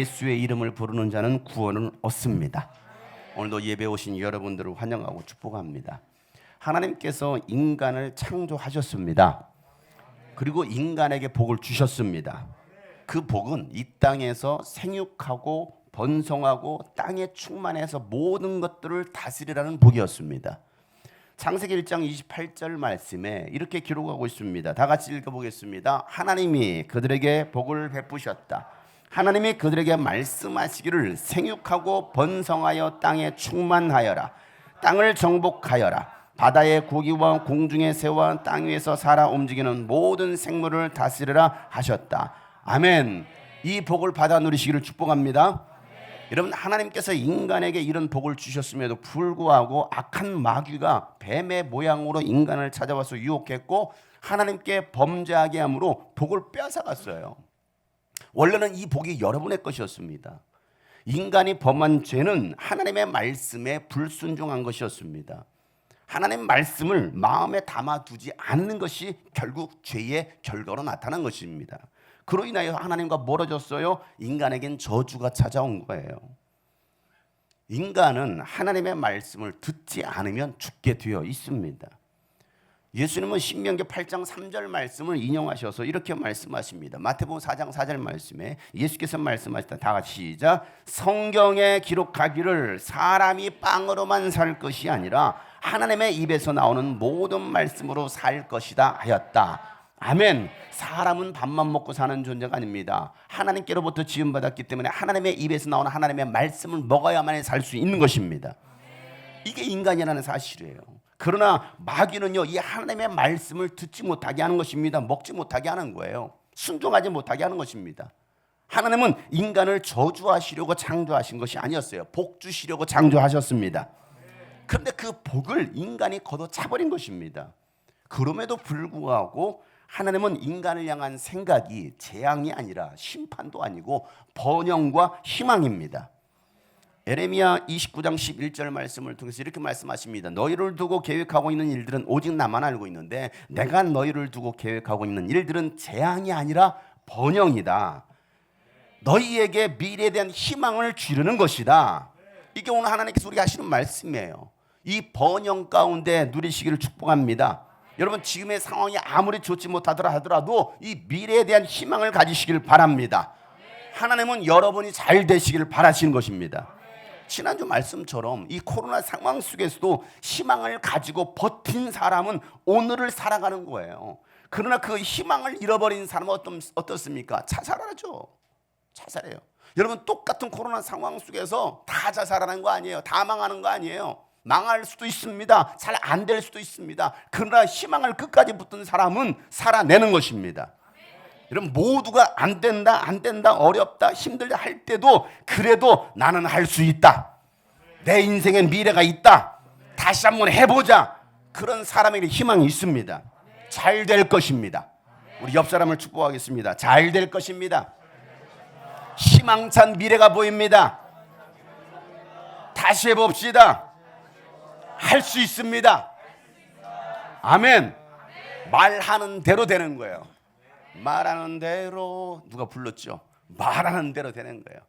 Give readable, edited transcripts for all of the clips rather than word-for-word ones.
예수의 이름을 부르는 자는 구원을 얻습니다. 오늘도 예배 오신 여러분들을 환영하고 축복합니다. 하나님께서 인간을 창조하셨습니다. 그리고 인간에게 복을 주셨습니다. 그 복은 이 땅에서 생육하고 번성하고 땅에 충만해서 모든 것들을 다스리라는 복이었습니다. 창세기 1장 28절 말씀에 이렇게 기록하고 있습니다. 다 같이 읽어보겠습니다. 하나님이 그들에게 복을 베푸셨다. 하나님이 그들에게 말씀하시기를 생육하고 번성하여 땅에 충만하여라. 땅을 정복하여라. 바다의 고기와 공중의 새와 땅 위에서 살아 움직이는 모든 생물을 다스리라 하셨다. 아멘. 이 복을 받아 누리시기를 축복합니다. 여러분, 하나님께서 인간에게 이런 복을 주셨음에도 불구하고 악한 마귀가 뱀의 모양으로 인간을 찾아와서 유혹했고 하나님께 범죄하게 함으로 복을 빼앗아갔어요. 원래는 이 복이 여러분의 것이었습니다. 인간이 범한 죄는 하나님의 말씀에 불순종한 것이었습니다. 하나님 말씀을 마음에 담아두지 않는 것이 결국 죄의 결과로 나타난 것입니다. 그로 인하여 하나님과 멀어졌어요. 인간에겐 저주가 찾아온 거예요. 인간은 하나님의 말씀을 듣지 않으면 죽게 되어 있습니다. 예수님은 신명기 8장 3절 말씀을 인용하셔서 이렇게 말씀하십니다. 마태복음 4장 4절 말씀에 예수께서 말씀하시다. 다 같이 시작. 성경에 기록하기를 사람이 빵으로만 살 것이 아니라 하나님의 입에서 나오는 모든 말씀으로 살 것이다 하였다. 아멘. 사람은 밥만 먹고 사는 존재가 아닙니다. 하나님께로부터 지음받았기 때문에 하나님의 입에서 나오는 하나님의 말씀을 먹어야만 살 수 있는 것입니다. 이게 인간이라는 사실이에요. 그러나 마귀는요, 이 하나님의 말씀을 듣지 못하게 하는 것입니다. 먹지 못하게 하는 거예요. 순종하지 못하게 하는 것입니다. 하나님은 인간을 저주하시려고 창조하신 것이 아니었어요. 복 주시려고 창조하셨습니다. 그런데 그 복을 인간이 걷어차버린 것입니다. 그럼에도 불구하고 하나님은 인간을 향한 생각이 재앙이 아니라 심판도 아니고 번영과 희망입니다. 에레미야 29장 11절 말씀을 통해서 이렇게 말씀하십니다. 너희를 두고 계획하고 있는 일들은 오직 나만 알고 있는데 내가 너희를 두고 계획하고 있는 일들은 재앙이 아니라 번영이다. 너희에게 미래에 대한 희망을 주려는 것이다. 이게 오늘 하나님께서 우리가 하시는 말씀이에요. 이 번영 가운데 누리시기를 축복합니다. 여러분, 지금의 상황이 아무리 좋지 못하더라 하더라도 이 미래에 대한 희망을 가지시길 바랍니다. 하나님은 여러분이 잘 되시기를 바라시는 것입니다. 지난주 말씀처럼 이 코로나 상황 속에서도 희망을 가지고 버틴 사람은 오늘을 살아가는 거예요. 그러나 그 희망을 잃어버린 사람은 어떻습니까? 자살하죠. 자살해요. 여러분, 똑같은 코로나 상황 속에서 다 자살하는 거 아니에요. 다 망하는 거 아니에요. 망할 수도 있습니다. 잘 안 될 수도 있습니다. 그러나 희망을 끝까지 붙든 사람은 살아내는 것입니다. 여러분, 모두가 안 된다, 어렵다, 힘들다 할 때도 그래도 나는 할 수 있다. 내 인생엔 미래가 있다. 다시 한번 해보자. 그런 사람에게 희망이 있습니다. 잘 될 것입니다. 우리 옆 사람을 축복하겠습니다. 잘 될 것입니다. 희망찬 미래가 보입니다. 다시 해봅시다. 할 수 있습니다. 아멘. 말하는 대로 되는 거예요. 말하는 대로, 누가 불렀죠? 말하는 대로 되는 거예요.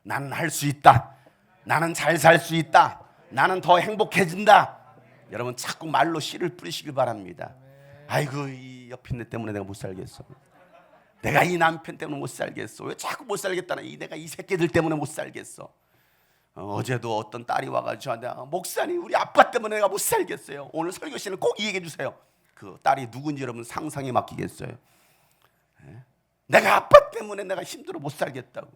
나는 할 수 있다. 나는 잘 살 수 있다. 나는 더 행복해진다. 여러분, 자꾸 말로 씨를 뿌리시길 바랍니다. 아이고, 이 옆인네 때문에 내가 못 살겠어. 내가 이 남편 때문에 못 살겠어. 왜 자꾸 못 살겠다는 내가 이 새끼들 때문에 못 살겠어. 어제도 어떤 딸이 와가지고 저한테 목사님, 우리 아빠 때문에 내가 못 살겠어요. 오늘 설교 시간에 꼭 이 얘기해 주세요. 그 딸이 누군지 여러분 상상에 맡기겠어요? 내가 아빠 때문에 내가 힘들어 못 살겠다고.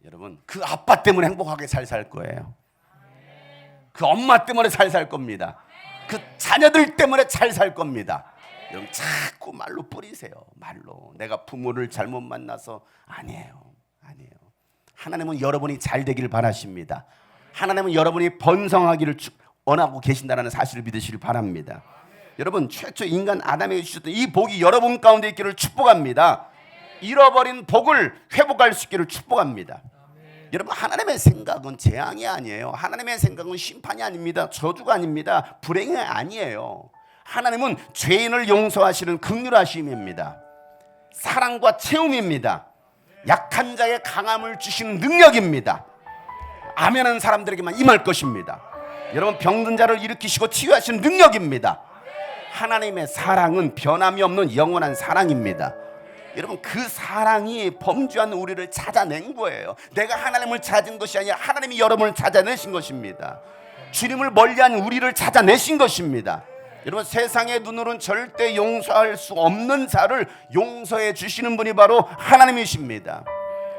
여러분, 그 아빠 때문에 행복하게 잘 살 거예요. 그 엄마 때문에 잘 살 겁니다. 그 자녀들 때문에 잘 살 겁니다. 여러분, 자꾸 말로 뿌리세요. 말로. 내가 부모를 잘못 만나서 아니에요. 하나님은 여러분이 잘 되기를 바라십니다. 하나님은 여러분이 번성하기를 원하고 계신다는 사실을 믿으시길 바랍니다. 여러분, 최초 인간 아담에게 주셨던 이 복이 여러분 가운데 있기를 축복합니다. 잃어버린 복을 회복할 수 있기를 축복합니다. 여러분, 하나님의 생각은 재앙이 아니에요. 하나님의 생각은 심판이 아닙니다. 저주가 아닙니다. 불행이 아니에요. 하나님은 죄인을 용서하시는 긍휼하심입니다. 사랑과 채움입니다. 약한 자의 강함을 주시는 능력입니다. 아멘하는 사람들에게만 임할 것입니다. 여러분, 병든 자를 일으키시고 치유하시는 능력입니다. 하나님의 사랑은 변함이 없는 영원한 사랑입니다. 여러분, 그 사랑이 범죄한 우리를 찾아낸 거예요. 내가 하나님을 찾은 것이 아니라 하나님이 여러분을 찾아내신 것입니다. 주님을 멀리한 우리를 찾아내신 것입니다. 여러분, 세상의 눈으로는 절대 용서할 수 없는 자를 용서해 주시는 분이 바로 하나님이십니다.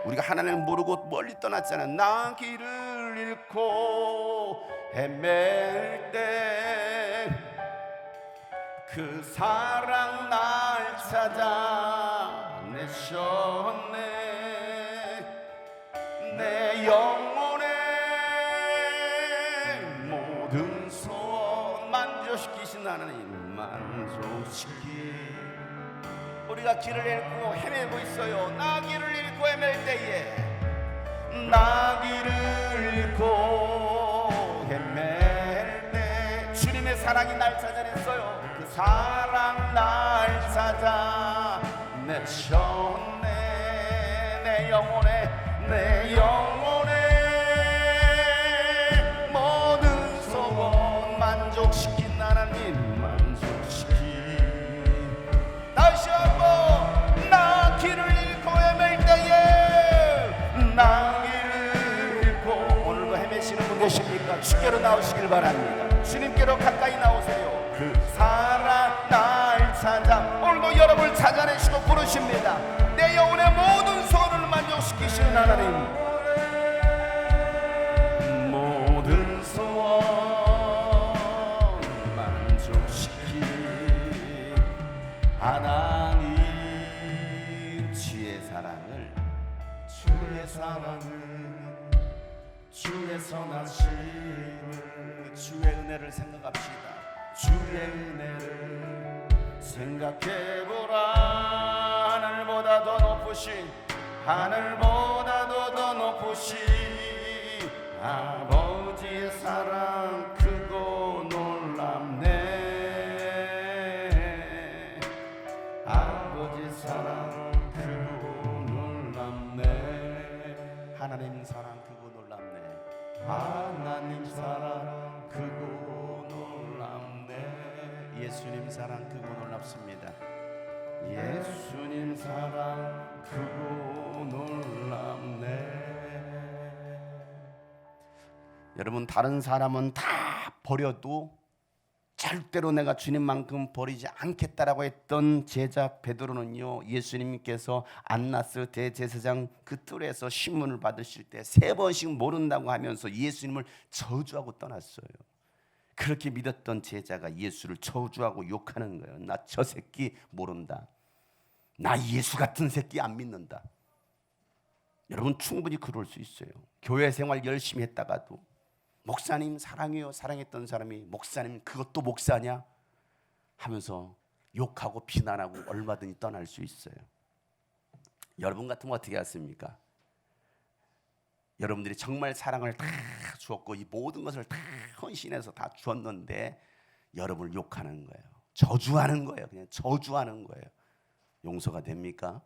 우리가 하나님을 모르고 멀리 떠났잖아요. 나 길을 잃고 헤맬 때 그 사랑 날 찾아내셨네. 내 영혼의 모든 소원 만족시키신 하나님, 만족시키. 우리가 길을 잃고 헤매고 있어요. 나 길을 잃고 헤맬 때에, 나 길을 잃고 헤맬 때 주님의 사랑이 날 찾아냈어요. 그 사랑 날 찾아내셨네. 내 영혼의 모든 소원 만족시킨 하나님, 만족시키. 다시 한번, 나 길을 잃고 헤맬 때에, 나 길을 잃고. 오늘도 헤매시는 분 계십니까? 주께로 나오시길 바랍니다. 주님께로 가까이 나오세요. 그 사랑 날 찾아. 오늘도 여러분을 찾아내시고 부르십니다. 내 영혼의 모든 소원을 만족시키시는 하나님, 모든 소원 만족시키 하나님. 주의 사랑을, 주의 선하심을, 주의 은혜를 생각합시다. 주의 은혜를 생각해보라. 하늘보다 더 높으신, 하늘보다도 더 높으신 아버지의 사랑 크고 놀랍네. 아버지 사랑 크고 놀랍네. 하나님 사랑 크고 놀랍네. 하나님 사랑 크고 놀랍네. 예수님 사랑 크고 놀랍습니다. 예수님 사랑 크고 놀랍네. 여러분, 다른 사람은 다 버려도 절대로 내가 주님만큼 버리지 않겠다라고 했던 제자 베드로는요, 예수님께서 안나스 대제사장 그 뜰에서 신문을 받으실 때 3번씩 모른다고 하면서 예수님을 저주하고 떠났어요. 그렇게 믿었던 제자가 예수를 저주하고 욕하는 거예요. 나 저 새끼 모른다. 나 예수 같은 새끼 안 믿는다. 여러분, 충분히 그럴 수 있어요. 교회 생활 열심히 했다가도 목사님 사랑해요, 사랑했던 사람이 목사님 그것도 목사냐 하면서 욕하고 비난하고 얼마든지 떠날 수 있어요. 여러분 같으면 어떻게 하십니까? 여러분들이 정말 사랑을 다 주었고 이 모든 것을 다 헌신해서 다 주었는데 여러분을 욕하는 거예요. 저주하는 거예요. 그냥 저주하는 거예요. 용서가 됩니까?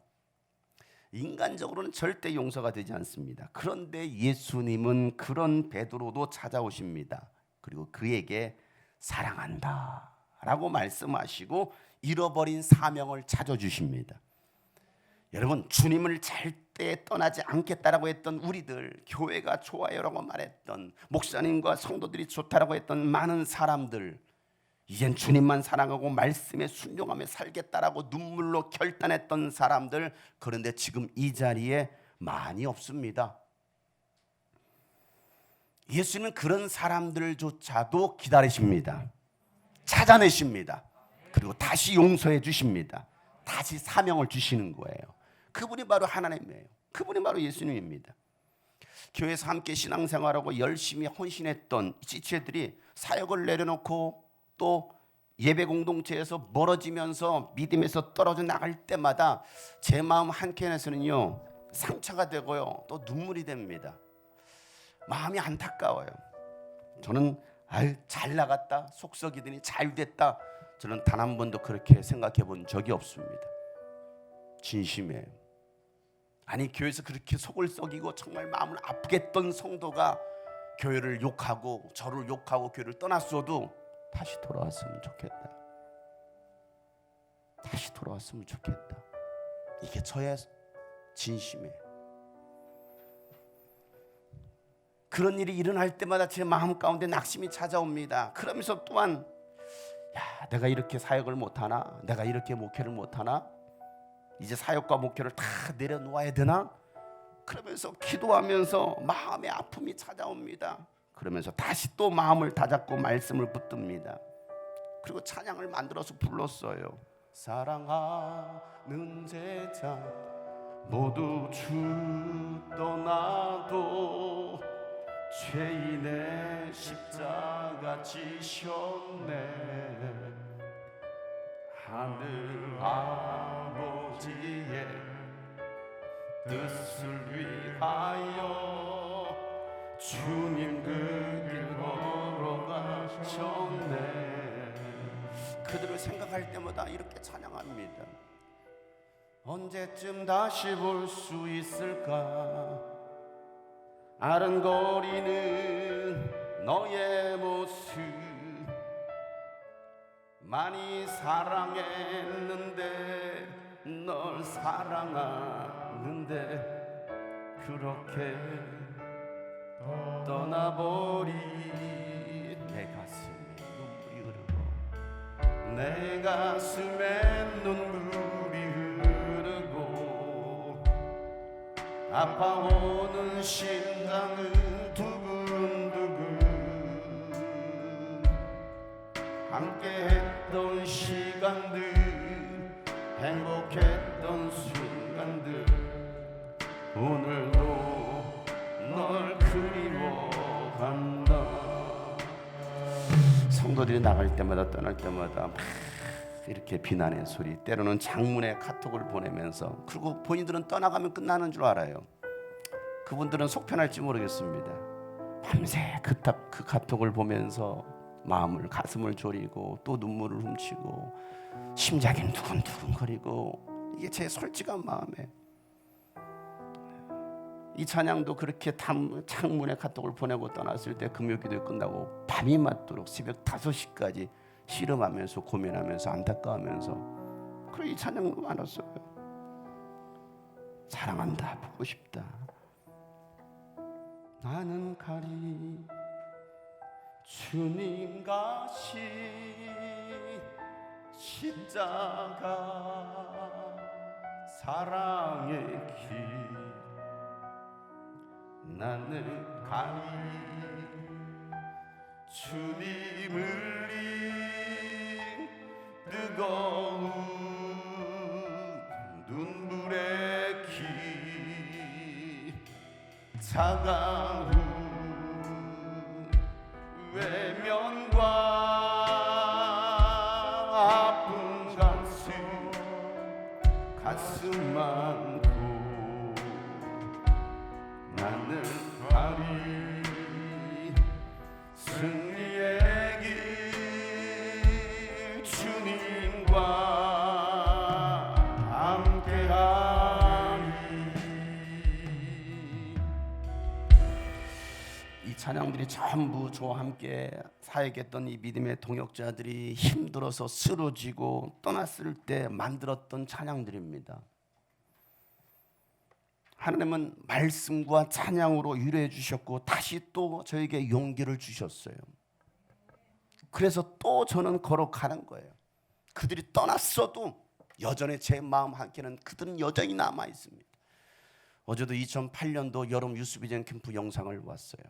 인간적으로는 절대 용서가 되지 않습니다. 그런데 예수님은 그런 베드로도 찾아오십니다. 그리고 그에게 사랑한다 라고 말씀하시고 잃어버린 사명을 찾아주십니다. 여러분, 주님을 절대 떠나지 않겠다라고 했던 우리들, 교회가 좋아요라고 말했던 목사님과 성도들이 좋다라고 했던 많은 사람들, 이젠 주님만 사랑하고 말씀에 순종하며 살겠다라고 눈물로 결단했던 사람들, 그런데 지금 이 자리에 많이 없습니다. 예수님은 그런 사람들조차도 기다리십니다. 찾아내십니다. 그리고 다시 용서해 주십니다. 다시 사명을 주시는 거예요. 그분이 바로 하나님이에요. 그분이 바로 예수님입니다. 교회에서 함께 신앙생활하고 열심히 헌신했던 지체들이 사역을 내려놓고 또 예배 공동체에서 멀어지면서 믿음에서 떨어져 나갈 때마다 제 마음 한켠에서는요, 상처가 되고요, 또 눈물이 됩니다. 마음이 안타까워요. 저는 잘 나갔다, 속썩이더니 잘 됐다, 저는 단 한 번도 그렇게 생각해 본 적이 없습니다. 진심이에요. 아니 교회에서 그렇게 속을 썩이고 정말 마음을 아프게 했던 성도가 교회를 욕하고 저를 욕하고 교회를 떠났어도 다시 돌아왔으면 좋겠다. 다시 돌아왔으면 좋겠다. 이게 저의 진심이에요. 그런 일이 일어날 때마다 제 마음 가운데 낙심이 찾아옵니다. 그러면서 또한 내가 이렇게 사역을 못하나? 내가 이렇게 목회를 못하나? 이제 사역과 목회를 다 내려놓아야 되나? 그러면서 기도하면서 마음의 아픔이 찾아옵니다. 그러면서 다시 또 마음을 다잡고 말씀을 붙듭니다. 그리고 찬양을 만들어서 불렀어요. 사랑하는 제자 모두 주 떠나도 죄인의 십자가 지셨네. 하늘 아버지의 뜻을 위하여 주님 그 길 걸어가셨네. 그들을 생각할 때마다 이렇게 찬양합니다. 언제쯤 다시 볼 수 있을까? 아른거리는 너의 모습 많이 사랑했는데 널 사랑하는데 그렇게 떠나버린 내 가슴에 눈물이 흐르고 내 가슴에 눈물이 흐르고 아파오는 심장은 두근두근 함께했던 시간들 행복했던 순간들 오늘도 널 그리워한다. 성도들이 나갈 때마다 떠날 때마다 막 이렇게 비난의 소리, 때로는 장문의 카톡을 보내면서, 그리고 본인들은 떠나가면 끝나는 줄 알아요. 그분들은 속편할지 모르겠습니다. 밤새 그 카톡을 보면서 마음을 가슴을 졸이고 또 눈물을 훔치고 심장이 두근두근거리고, 이게 제 솔직한 마음에 이 찬양도 그렇게 창문에 카톡을 보내고 떠났을 때 금요기도 끝나고 밤이 맞도록 새벽 5시까지 씨름하면서 고민하면서 안타까워하면서, 그래 이 찬양도 많았어요. 사랑한다, 보고 싶다. 나는 가리 주님 가신 십자가 사랑의 길, 나는 가리 주님 흘린 뜨거운 눈물의 길, 차가운 외면과 아픈 가슴 안고 나는 가리 승리의 길 주님과 함께하리. 이 찬양들이 전부 저와 함께 사역했던 이 믿음의 동역자들이 힘들어서 쓰러지고 떠났을 때 만들었던 찬양들입니다. 하나님은 말씀과 찬양으로 위로해 주셨고 다시 또 저에게 용기를 주셨어요. 그래서 또 저는 걸어가는 거예요. 그들이 떠났어도 여전히 제 마음 한켠에는 그들은 여전히 남아 있습니다. 어제도 2008년도 여름 유스비전 캠프 영상을 봤어요.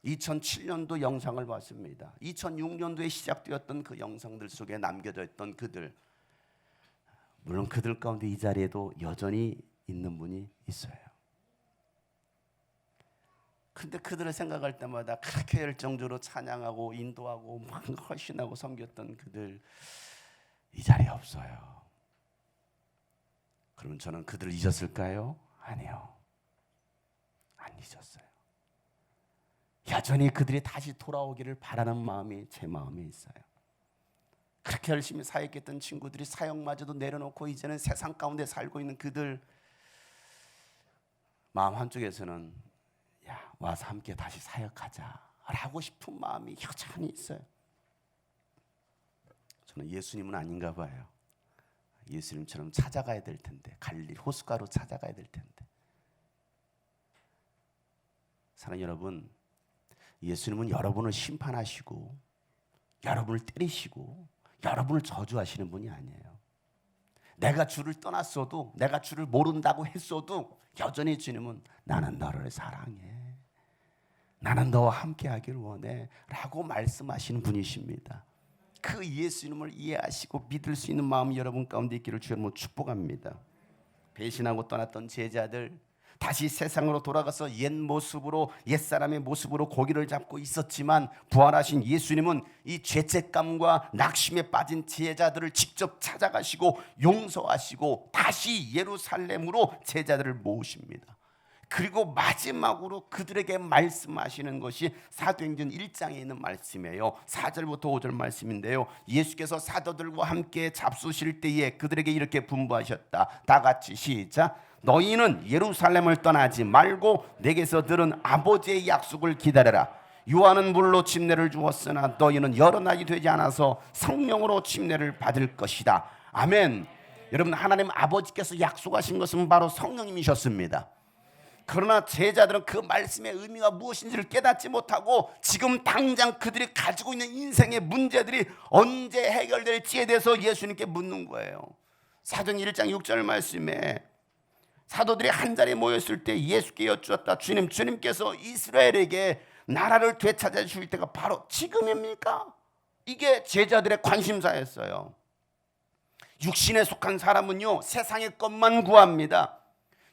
2007년도 영상을 봤습니다. 2006년도에 시작되었던 그 영상들 속에 남겨져 있던 그들, 물론 그들 가운데 이 자리에도 여전히 있는 분이 있어요. 근데 그들을 생각할 때마다 그렇게 열정적으로 찬양하고 인도하고 막 헌신하고 섬겼던 그들 이 자리에 없어요. 그러면 저는 그들을 잊었을까요? 아니요, 안 잊었어요. 여전히 그들이 다시 돌아오기를 바라는 마음이 제 마음에 있어요. 그렇게 열심히 사역했던 친구들이 사역마저도 내려놓고 이제는 세상 가운데 살고 있는 그들, 마음 한쪽에서는 야, 와서 함께 다시 사역하자 라고 싶은 마음이 여전히 있어요. 저는 예수님은 아닌가 봐요. 예수님처럼 찾아가야 될 텐데, 갈릴리 호숫가로 찾아가야 될 텐데. 사랑하는 여러분, 예수님은 여러분을 심판하시고 여러분을 때리시고 여러분을 저주하시는 분이 아니에요. 내가 주를 떠났어도, 내가 주를 모른다고 했어도 여전히 주님은 나는 너를 사랑해, 나는 너와 함께하기를 원해 라고 말씀하시는 분이십니다. 그 예수님을 이해하시고 믿을 수 있는 마음이 여러분 가운데 있기를 주님으로 축복합니다. 배신하고 떠났던 제자들, 다시 세상으로 돌아가서 옛 모습으로, 옛사람의 모습으로 고기를 잡고 있었지만 부활하신 예수님은 이 죄책감과 낙심에 빠진 제자들을 직접 찾아가시고 용서하시고 다시 예루살렘으로 제자들을 모으십니다. 그리고 마지막으로 그들에게 말씀하시는 것이 사도행전 1장에 있는 말씀이에요. 4절부터 5절 말씀인데요, 예수께서 사도들과 함께 잡수실 때에 그들에게 이렇게 분부하셨다. 다 같이 시작. 너희는 예루살렘을 떠나지 말고 내게서 들은 아버지의 약속을 기다려라. 요한은 물로 침례를 주었으나 너희는 여러 날이 되지 않아서 성령으로 침례를 받을 것이다. 아멘. 여러분, 하나님 아버지께서 약속하신 것은 바로 성령님이셨습니다. 그러나 제자들은 그 말씀의 의미가 무엇인지를 깨닫지 못하고 지금 당장 그들이 가지고 있는 인생의 문제들이 언제 해결될지에 대해서 예수님께 묻는 거예요. 사도행전 1장 6절 말씀에 사도들이 한 자리에 모였을 때 예수께 여쭈었다. 주님께서 이스라엘에게 나라를 되찾아 주실 때가 바로 지금입니까? 이게 제자들의 관심사였어요. 육신에 속한 사람은요, 세상의 것만 구합니다.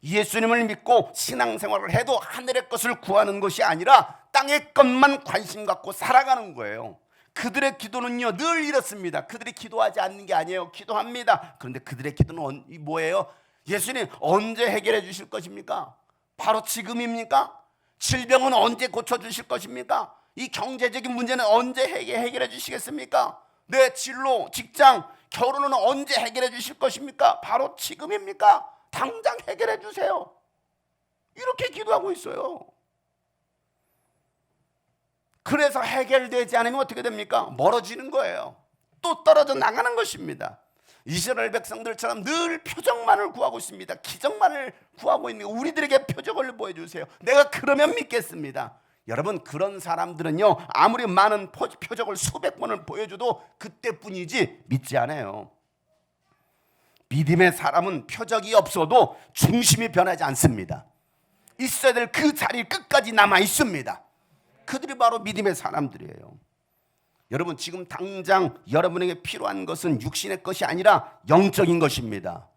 예수님을 믿고 신앙생활을 해도 하늘의 것을 구하는 것이 아니라 땅의 것만 관심 갖고 살아가는 거예요. 그들의 기도는요 늘 이렇습니다. 그들이 기도하지 않는 게 아니에요. 기도합니다. 그런데 그들의 기도는 뭐예요? 예수님 언제 해결해 주실 것입니까? 바로 지금입니까? 질병은 언제 고쳐주실 것입니까? 이 경제적인 문제는 언제 해결해 주시겠습니까? 내 진로, 직장, 결혼은 언제 해결해 주실 것입니까? 바로 지금입니까? 당장 해결해 주세요. 이렇게 기도하고 있어요. 그래서 해결되지 않으면 어떻게 됩니까? 멀어지는 거예요. 또 떨어져 나가는 것입니다. 이스라엘 백성들처럼 늘 표적만을 구하고 있습니다. 기적만을 구하고 있는 우리들에게 표적을 보여주세요. 내가 그러면 믿겠습니다. 여러분, 그런 사람들은요 아무리 많은 표적을 수백 번을 보여줘도 그때뿐이지 믿지 않아요. 믿음의 사람은 표적이 없어도 중심이 변하지 않습니다. 있어야 될 그 자리 끝까지 남아 있습니다. 그들이 바로 믿음의 사람들이에요. 여러분, 지금 당장 여러분에게 필요한 것은 육신의 것이 아니라 영적인 것입니다.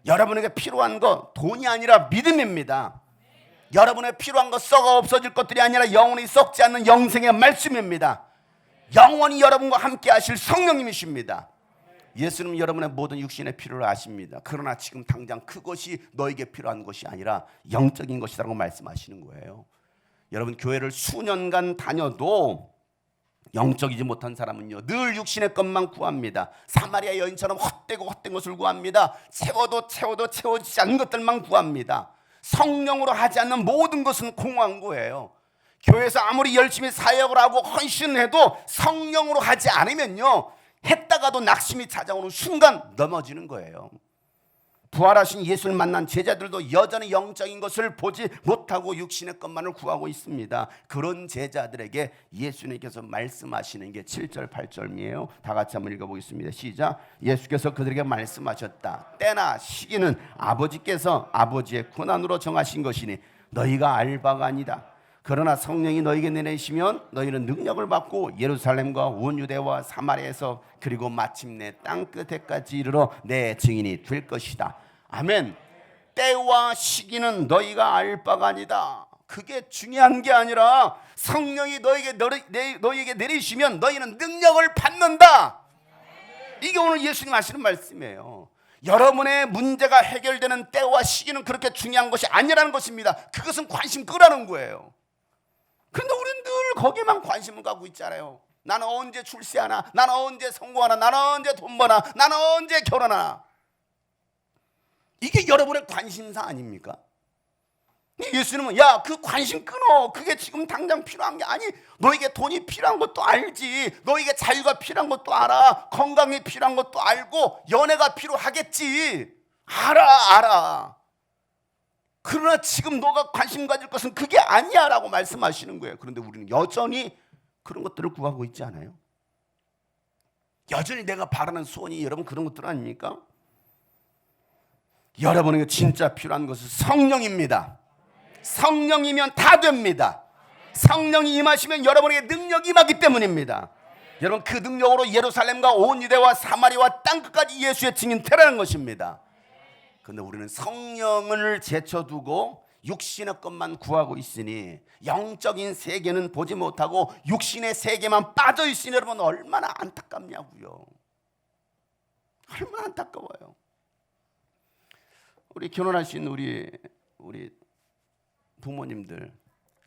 여러분에게 필요한 것 돈이 아니라 믿음입니다. 여러분의 필요한 것 썩어 없어질 것들이 아니라 영원히 썩지 않는 영생의 말씀입니다. 영원히 여러분과 함께 하실 성령님이십니다. 예수님은 여러분의 모든 육신의 필요를 아십니다. 그러나 지금 당장 그것이 너에게 필요한 것이 아니라 영적인 것이라고 말씀하시는 거예요. 여러분, 교회를 수년간 다녀도 영적이지 못한 사람은요 늘 육신의 것만 구합니다. 사마리아 여인처럼 헛되고 헛된 것을 구합니다. 채워도 채워지지 않는 것들만 구합니다. 성령으로 하지 않는 모든 것은 공허한 거예요. 교회에서 아무리 열심히 사역을 하고 헌신해도 성령으로 하지 않으면요 했다가도 낙심이 찾아오는 순간 넘어지는 거예요. 부활하신 예수를 만난 제자들도 여전히 영적인 것을 보지 못하고 육신의 것만을 구하고 있습니다. 그런 제자들에게 예수님께서 말씀하시는 게 7절 8절이에요. 다 같이 한번 읽어보겠습니다. 시작. 예수께서 그들에게 말씀하셨다. 때나 시기는 아버지께서 아버지의 권한으로 정하신 것이니 너희가 알 바가 아니다. 그러나 성령이 너희에게 내리시면 너희는 능력을 받고 예루살렘과 온 유대와 사마리아에서 그리고 마침내 땅 끝에까지 이르러 내 증인이 될 것이다. 아멘. 때와 시기는 너희가 알 바가 아니다. 그게 중요한 게 아니라 성령이 너희에게 내리시면 너희는 능력을 받는다. 이게 오늘 예수님 하시는 말씀이에요. 여러분의 문제가 해결되는 때와 시기는 그렇게 중요한 것이 아니라는 것입니다. 그것은 관심 끄라는 거예요. 그런데 우리는 늘 거기에만 관심을 갖고 있잖아요. 나는 언제 출세하나, 나는 언제 성공하나, 나는 언제 돈 버나, 나는 언제 결혼하나. 이게 여러분의 관심사 아닙니까? 예수님은 야, 그 관심 끊어. 그게 지금 당장 필요한 게 아니. 너에게 돈이 필요한 것도 알지. 너에게 자유가 필요한 것도 알아. 건강이 필요한 것도 알고 연애가 필요하겠지. 알아. 그러나 지금 너가 관심 가질 것은 그게 아니야 라고 말씀하시는 거예요. 그런데 우리는 여전히 그런 것들을 구하고 있지 않아요? 여전히 내가 바라는 소원이 여러분 그런 것들 아닙니까? 여러분에게 진짜 필요한 것은 성령입니다. 성령이면 다 됩니다. 성령이 임하시면 여러분에게 능력이 임하기 때문입니다. 여러분 그 능력으로 예루살렘과 온 유대와 사마리아와 땅끝까지 예수의 증인 되라는 것입니다. 그런데 우리는 성령을 제쳐두고 육신의 것만 구하고 있으니 영적인 세계는 보지 못하고 육신의 세계만 빠져 있으니 여러분 얼마나 안타깝냐고요. 얼마나 안타까워요. 우리 결혼하신 우리 부모님들,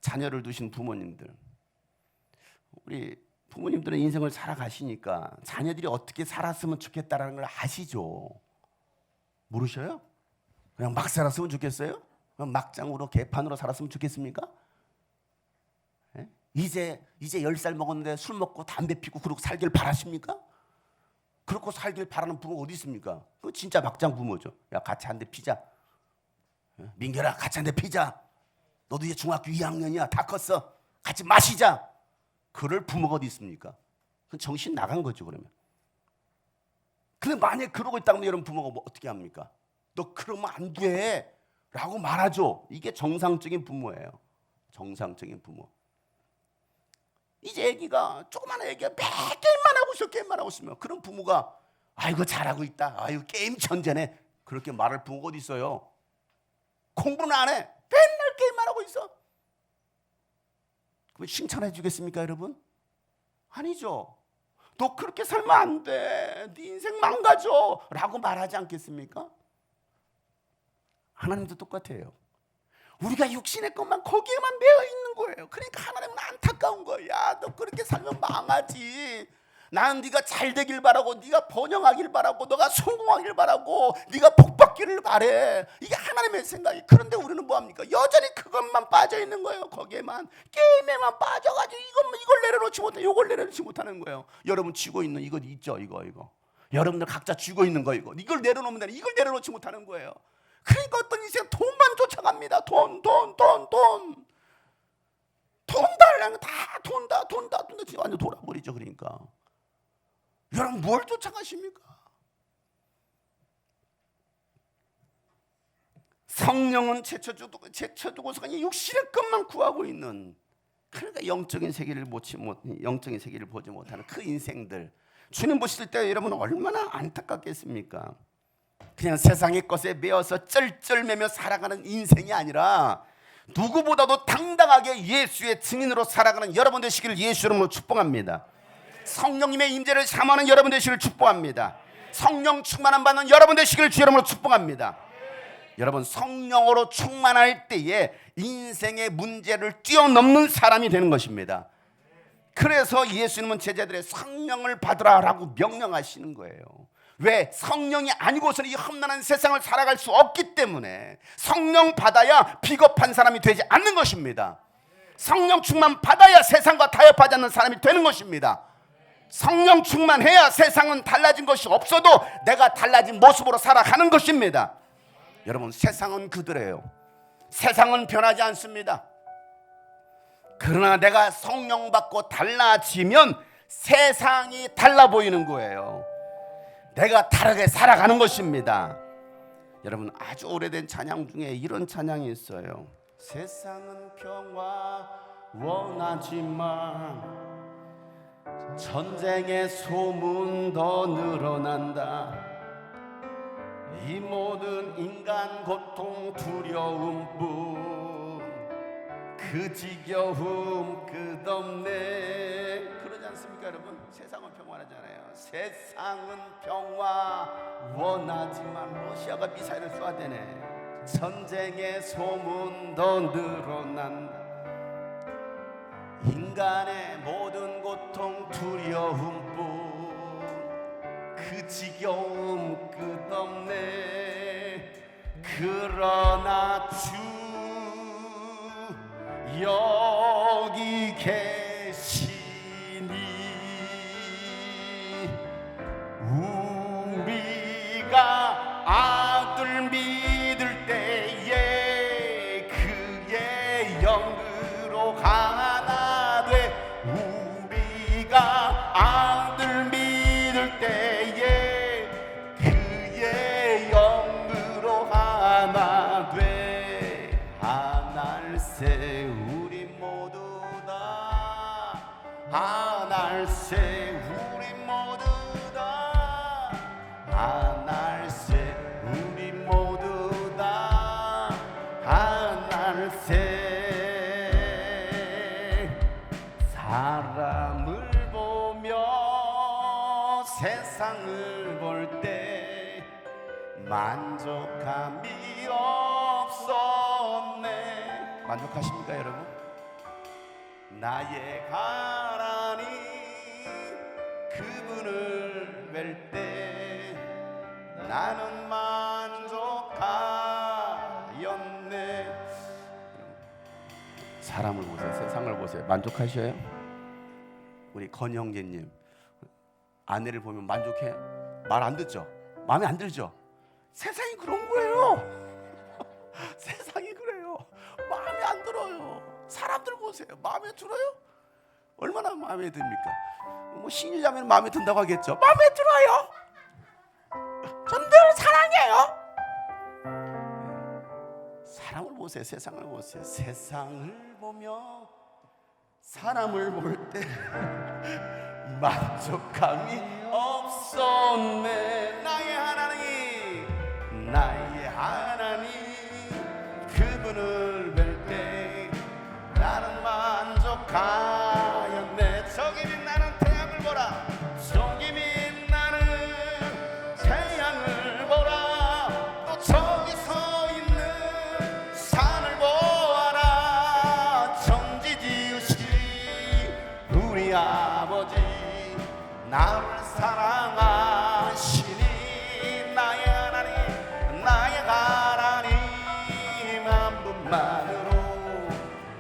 자녀를 두신 부모님들, 우리 부모님들은 인생을 살아가시니까 자녀들이 어떻게 살았으면 좋겠다라는 걸 아시죠? 모르셔요? 그냥 막 살았으면 좋겠어요? 그냥 막장으로 개판으로 살았으면 좋겠습니까? 예? 이제 10살 먹었는데 술 먹고 담배 피고 그러고 살길 바라십니까? 그렇고 살길 바라는 부모가 어디 있습니까? 그거 진짜 막장 부모죠. 야, 같이 한 대 피자. 민결아, 같이 한 대 피자. 너도 이제 중학교 2학년이야. 다 컸어. 같이 마시자. 그럴 부모가 어디 있습니까? 그건 정신 나간 거죠, 그러면. 근데 만약에 그러고 있다면 여러분 부모가 뭐 어떻게 합니까? 너 그러면 안 돼. 라고 말하죠. 이게 정상적인 부모예요. 정상적인 부모. 이제 애기가, 조그만 애기가 매 게임만 하고 있어, 게임만 하고 있으면 그런 부모가 아이고 잘하고 있다. 아이고 게임 천재네. 그렇게 말할 부모가 어디 있어요? 공부는 안 해. 맨날 게임만 하고 있어. 그럼 칭찬해 주겠습니까, 여러분? 아니죠. 너 그렇게 살면 안 돼. 네 인생 망가져. 라고 말하지 않겠습니까? 하나님도 똑같아요. 우리가 육신의 것만 거기에만 매여 있는 거예요. 그러니까 하나님은 안타까운 거야. 야, 너 그렇게 살면 망하지. 나는 네가 잘 되길 바라고, 네가 번영하길 바라고, 너가 성공하길 바라고, 네가 복받기를 바래. 이게 하나님의 생각이. 그런데 우리는 뭐합니까? 여전히 그것만 빠져 있는 거예요. 거기에만, 게임에만 빠져가지고 이걸 내려놓지 못해, 이걸 내려놓지 못하는 거예요. 여러분 쥐고 있는 이거 있죠, 이거. 여러분들 각자 쥐고 있는 거 이걸 내려놓으면 되는, 이걸 내려놓지 못하는 거예요. 그러니까 어떤 인생 돈만 쫓아갑니다. 돈 달라는 다 돈다 지금 완전 돌아버리죠. 그러니까 여러분 뭘 쫓아가십니까? 성령은 제쳐두고서 그냥 육신의 것만 구하고 있는, 그러니까 영적인 세계를 보지 못하는 그 인생들, 주님 보실 때 여러분 얼마나 안타깝겠습니까? 그냥 세상의 것에 매어서 쩔쩔매며 살아가는 인생이 아니라 누구보다도 당당하게 예수의 증인으로 살아가는 여러분 되시기를 예수 이름으로 축복합니다. 성령님의 임재를 사모하는 여러분 되시기를 축복합니다. 성령 충만함 받는 여러분 되시기를 주 이름으로 축복합니다. 여러분 성령으로 충만할 때에 인생의 문제를 뛰어넘는 사람이 되는 것입니다. 그래서 예수님은 제자들의 성령을 받으라라고 명령하시는 거예요. 왜? 성령이 아니고서는 이 험난한 세상을 살아갈 수 없기 때문에 성령 받아야 비겁한 사람이 되지 않는 것입니다. 성령 충만 받아야 세상과 타협하지 않는 사람이 되는 것입니다. 성령 충만해야 세상은 달라진 것이 없어도 내가 달라진 모습으로 살아가는 것입니다. 여러분 세상은 그대로예요. 세상은 변하지 않습니다. 그러나 내가 성령 받고 달라지면 세상이 달라 보이는 거예요. 내가 다르게 살아가는 것입니다. 여러분 아주 오래된 찬양 중에 이런 찬양이 있어요. 세상은 평화 원하지만 전쟁의 소문 더 늘어난다. 이 모든 인간 고통 두려움뿐 그 지겨움 끝없네. 그러지 않습니까 여러분? 세상은 평화하잖아요. 세상은 평화 원하지만 러시아가 미사일을 쏘아대네. 전쟁의 소문 더 늘어난다. 인간의 모든 고통 두려움뿐 그 지겨움 끝없네. 그러나 주 계시니 우리가 아들 믿을 때에 그의 영으로 하나 돼 우리가 아들 믿을 때에 그의 영으로 하나 돼 하늘새 우리 모두 다 하늘새 우리 모두 다 하늘새 우리 모두 다 하늘새 사람을 보며 세상을 볼 때 만족함이 없었네. 만족하십니까 여러분? 나의 하나님 그분을 뵐 때 나는 만족하였네. 사람을 보세요. 세상을 보세요. 만족하셔요? 우리 건 형제님 아내를 보면 만족해? 말 안 듣죠? 마음에 안 들죠? 세상이 그런 거예요. 세상이 그래요. 마음에 안 들어요. 사람들 보세요. 마음에 들어요? 얼마나 마음에 듭니까? 뭐 신유자면 마음에 든다고 하겠죠. 마음에 들어요. 전 늘 사랑해요. 사람을 보세요. 세상을 보세요. 세상을 보며 사람을 볼 때 만족감이 없었네. 나의 하나님 나의 하나님 그분을 뵐 때 나는 만족하였네. 저기 빛나는 태양을 보라. 저기 빛나는 태양을 보라. 또 저기 서 있는 산을 보아라. 천지 지으신 우리 아버지 나를 사랑하시니 나의 하나님 한 분만으로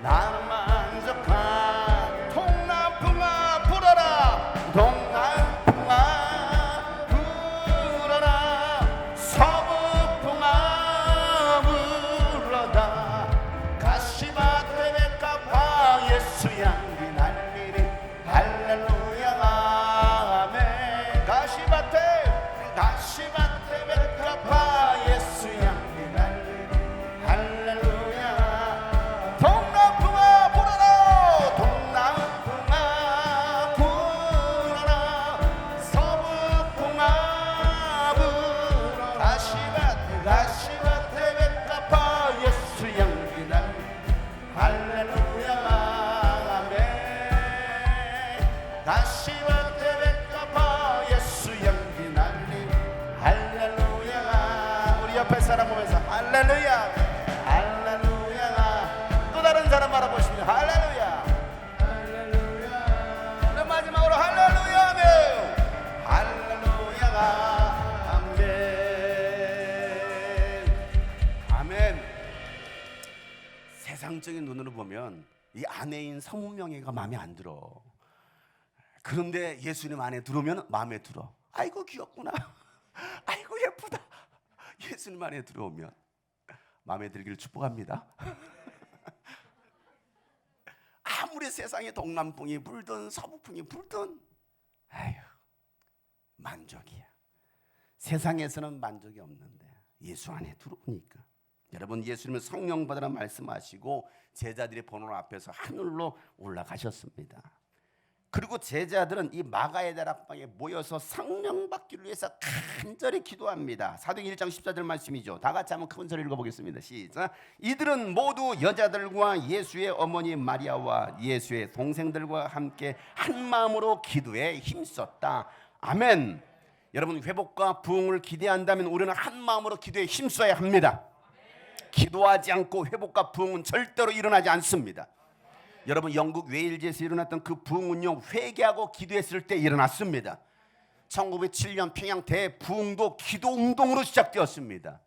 나는 만족한. 동남풍아 불어라. 동남풍아 불어라. 서북풍아 불어라. 가시밭에 백합화 예수 향기 날리리. 할렐루야 아멘. 가시밭에 백합화 예수 향기 날리리. 할렐루야. 동남풍아 불어라. 동남풍아 불어라. 서북풍아 불어라. 가시밭에 백합화 예수 향기 날리리. 할렐루야 아멘. 가시밭에 백합화 예수 향기 날리리. 할렐루야. 우리 옆에 사람 보면서 할렐루야 할렐루야. 또 다른 사람 바라보시면 할렐루야 할렐루야. 그럼 마지막으로 할렐루야 아멘. 할렐루야가 아멘 아멘. 세상적인 눈으로 보면 이 아내인 서문명예가 마음에 안 들어. 그런데 예수님 안에 들어오면 마음에 들어. 아이고 귀엽구나. 아이고 예쁘다. 예수님 안에 들어오면 마음에 들기를 축복합니다. 아무리 세상에 동남풍이 불든 서북풍이 불든 아휴 만족이야. 세상에서는 만족이 없는데 예수 안에 들어오니까. 여러분 예수님은 성령 받으라 말씀하시고 제자들의 보는 앞에서 하늘로 올라가셨습니다. 그리고 제자들은 이 마가의 다락방에 모여서 성령 받기를 위해서 간절히 기도합니다. 사도행전 1장 14절 말씀이죠. 다 같이 한번 큰 소리 읽어보겠습니다. 시작. 이들은 모두 여자들과 예수의 어머니 마리아와 예수의 동생들과 함께 한 마음으로 기도에 힘썼다. 아멘. 여러분 회복과 부흥을 기대한다면 우리는 한 마음으로 기도에 힘써야 합니다. 기도하지 않고 회복과 부흥은 절대로 일어나지 않습니다. 여러분 영국 웨일즈에서 일어났던 그 부흥은요 회개하고 기도했을 때 일어났습니다. 1907년 평양 대부흥도 기도 운동으로 시작되었습니다.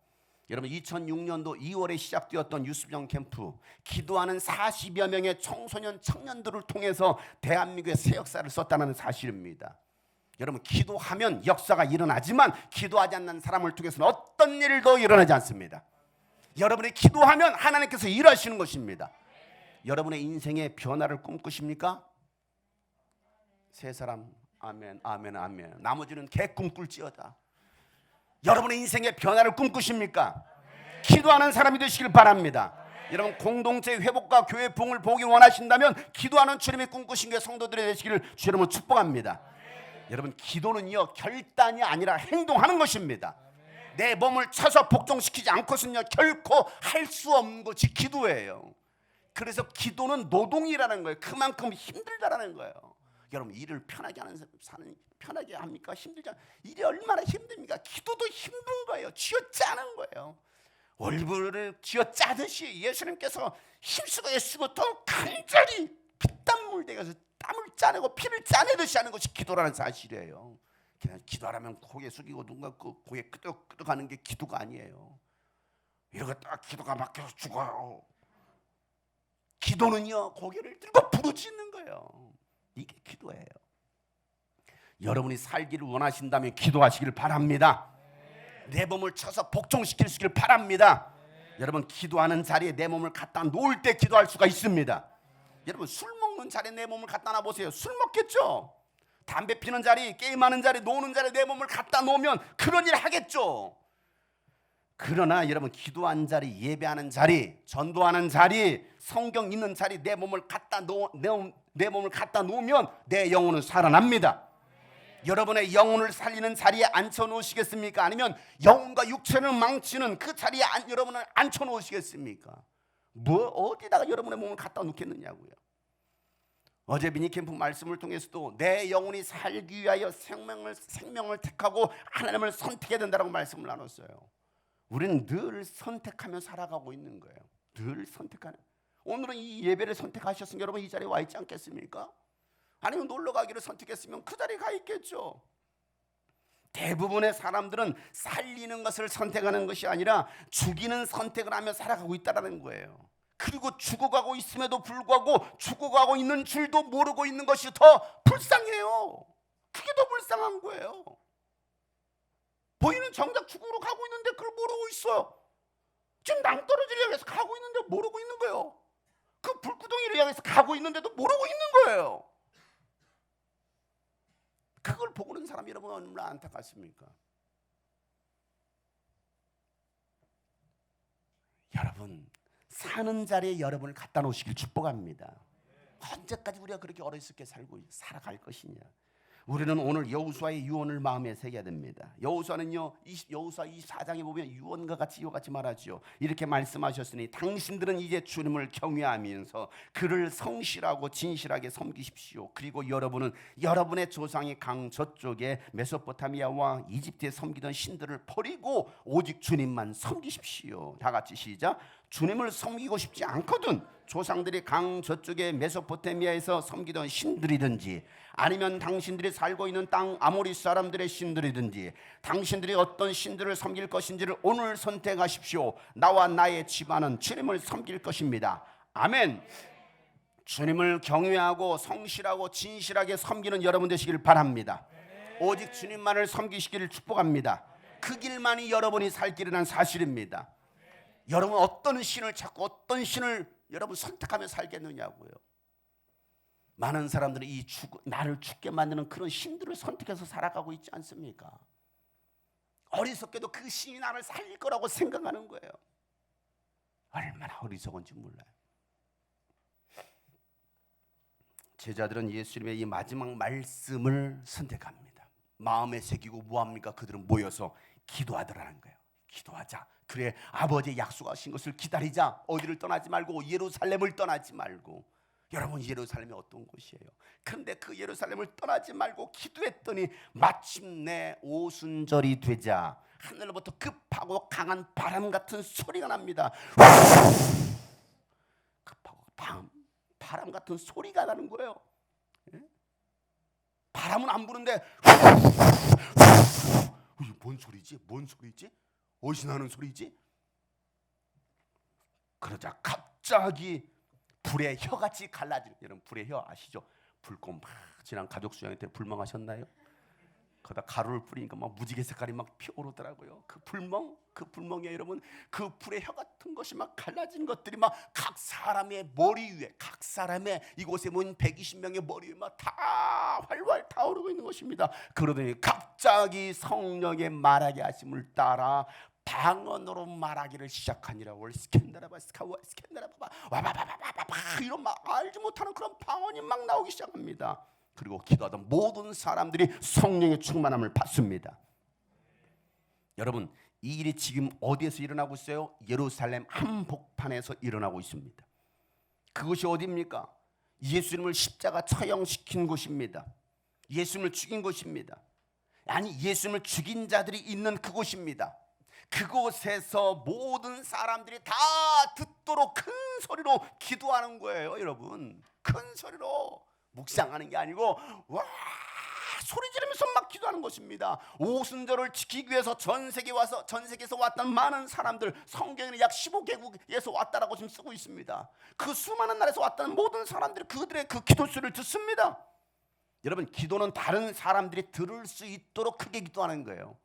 여러분 2006년도 2월에 시작되었던 유스병 캠프, 기도하는 40여 명의 청소년 청년들을 통해서 대한민국의 새 역사를 썼다는 사실입니다. 여러분 기도하면 역사가 일어나지만 기도하지 않는 사람을 통해서는 어떤 일도 일어나지 않습니다. 여러분이 기도하면 하나님께서 일하시는 것입니다. 여러분의 인생의 변화를 꿈꾸십니까? 세 사람 아멘 아멘 아멘. 나머지는 개꿈 꿀지어다. 여러분의 인생의 변화를 꿈꾸십니까? 기도하는 사람이 되시길 바랍니다. 여러분 공동체 회복과 교회 부흥을 보기 원하신다면 기도하는 주님이 꿈꾸신 게 성도들이 되시기를 주 여러분 축복합니다. 여러분 기도는요 결단이 아니라 행동하는 것입니다. 내 몸을 쳐서 복종시키지 않고서는요 결코 할 수 없는 것이 기도예요. 그래서 기도는 노동이라는 거예요. 그만큼 힘들다라는 거예요. 여러분 일을 편하게 하는 사는 편하게 합니까? 힘들지 않아요. 일이 얼마나 힘듭니까? 기도도 힘든 거예요. 쥐어짜는 거예요. 얼굴을 쥐어짜듯이 예수님께서 힘쓰고 애쓰고 또 간절히 피땀물 대가서 땀을 짜내고 피를 짜내듯이 하는 것이 기도라는 사실이에요. 그냥 기도하라면 고개 숙이고 누군가 고개 끄덕끄덕 하는 게 기도가 아니에요. 이러고 딱 기도가 막혀서 죽어요. 기도는요 고개를 들고 부르짖는 거예요. 이게 기도예요. 여러분이 살기를 원하신다면 기도하시길 바랍니다. 내 몸을 쳐서 복종시키시길 바랍니다. 여러분 기도하는 자리에 내 몸을 갖다 놓을 때 기도할 수가 있습니다. 여러분 술 먹는 자리에 내 몸을 갖다 놔보세요. 술 먹겠죠. 담배 피는 자리, 게임하는 자리, 노는 자리에 내 몸을 갖다 놓으면 그런 일 하겠죠. 그러나 여러분 기도하는 자리, 예배하는 자리, 전도하는 자리, 성경 있는 자리 내 몸을 갖다 놓으면 내 영혼은 살아납니다. 여러분의 영혼을 살리는 자리에 앉혀 놓으시겠습니까? 아니면 영혼과 육체를 망치는 그 자리에 여러분을 앉혀 놓으시겠습니까? 어디다가 여러분의 몸을 갖다 놓겠느냐고요. 어제 미니캠프 말씀을 통해서도 내 영혼이 살기 위하여 생명을 택하고 하나님을 선택해야 된다고 말씀을 나눴어요. 우리는 늘 선택하며 살아가고 있는 거예요. 늘 선택하는. 오늘은 이 예배를 선택하셨으면 여러분 이 자리에 와 있지 않겠습니까? 아니면 놀러 가기를 선택했으면 그 자리에 가 있겠죠. 대부분의 사람들은 살리는 것을 선택하는 것이 아니라 죽이는 선택을 하며 살아가고 있다는 거예요. 그리고 죽어가고 있음에도 불구하고 죽어가고 있는 줄도 모르고 있는 것이 더 불쌍해요. 그게 더 불쌍한 거예요. 보이는 정작 죽으러 가고 있는데 그걸 모르고 있어요. 지금 낭떠러지를 향해서 가고 있는데 모르고 있는 거예요. 그 불구덩이를 향해서 가고 있는데도 모르고 있는 거예요. 그걸 보고는 사람이 여러분 얼마나 안타깝습니까? 여러분 사는 자리에 여러분을 갖다 놓으시길 축복합니다. 언제까지 우리가 그렇게 어리석게 살아갈 것이냐? 우리는 오늘 여호수아의 유언을 마음에 새겨야 됩니다. 여호수아는요, 여호수아 24장에 보면 유언과 같이 이와 같이 말하지요. 이렇게 말씀하셨으니 당신들은 이제 주님을 경외하면서 그를 성실하고 진실하게 섬기십시오. 그리고 여러분은 여러분의 조상의 강 저쪽에 메소포타미아와 이집트에 섬기던 신들을 버리고 오직 주님만 섬기십시오. 다 같이 시작. 주님을 섬기고 싶지 않거든 조상들이 강 저쪽에 메소포타미아에서 섬기던 신들이든지 아니면 당신들이 살고 있는 땅 아모리 사람들의 신들이든지 당신들이 어떤 신들을 섬길 것인지를 오늘 선택하십시오. 나와 나의 집안은 주님을 섬길 것입니다. 아멘. 주님을 경외하고 성실하고 진실하게 섬기는 여러분 되시길 바랍니다. 오직 주님만을 섬기시기를 축복합니다. 그 길만이 여러분이 살 길이라는 사실입니다. 여러분 어떤 신을 찾고 어떤 신을 여러분 선택하며 살겠느냐고요. 많은 사람들이 나를 죽게 만드는 그런 신들을 선택해서 살아가고 있지 않습니까? 어리석게도 그 신이 나를 살릴 거라고 생각하는 거예요. 얼마나 어리석은지 몰라요. 제자들은 예수님의 이 마지막 말씀을 선택합니다. 마음에 새기고 뭐합니까? 그들은 모여서 기도하더라는 거예요. 기도하자. 그래 아버지의 약속하신 것을 기다리자. 어디를 떠나지 말고 예루살렘을 떠나지 말고. 여러분 예루살렘이 어떤 곳이에요? 그런데 그 예루살렘을 떠나지 말고 기도했더니 마침내 오순절이 되자 하늘로부터 급하고 강한 바람 같은 소리가 납니다. 급하고 바람 같은 소리가 나는 거예요. 바람은 안 부는데 뭔 소리지? 뭔 소리지? 어디서 나는 소리지? 그러자 갑자기 불의 혀같이 갈라지는, 여러분 불의 혀 아시죠? 불꽃 막 지난 가족 수양회 때 불멍하셨나요? 거기다 가루를 뿌리니까 막 무지개 색깔이 막 피어오르더라고요. 그 불멍에 여러분 그 불의 혀 같은 것이 막 갈라진 것들이 막 각 사람의 머리 위에, 각 사람의 이곳에 모인 120명의 머리 위에 막 다 활활 타오르고 있는 것입니다. 그러더니 갑자기 성령의 말하게 하심을 따라 방언으로 말하기를 시작하니라. 스캔다라바 스카와 스캔다라바 와바바바바바 이런 막 알지 못하는 그런 방언이 막 나오기 시작합니다. 그리고 기도하던 모든 사람들이 성령의 충만함을 받습니다. 여러분 이 일이 지금 어디에서 일어나고 있어요? 예루살렘 한복판에서 일어나고 있습니다. 그것이 어디입니까? 예수님을 십자가 처형시킨 곳입니다. 예수님을 죽인 곳입니다. 아니 예수님을 죽인 자들이 있는 그곳입니다. 그곳에서 모든 사람들이 다 듣도록 큰 소리로 기도하는 거예요. 여러분 큰 소리로 묵상하는 게 아니고 와 소리 지르면서 막 기도하는 것입니다. 오순절을 지키기 위해서 전 세계에서 왔던 많은 사람들, 성경에는 약 15개국에서 왔다라고 지금 쓰고 있습니다. 그 수많은 나라에서 왔던 모든 사람들이 그들의 그 기도 소리를 듣습니다. 여러분 기도는 다른 사람들이 들을 수 있도록 크게 기도하는 거예요.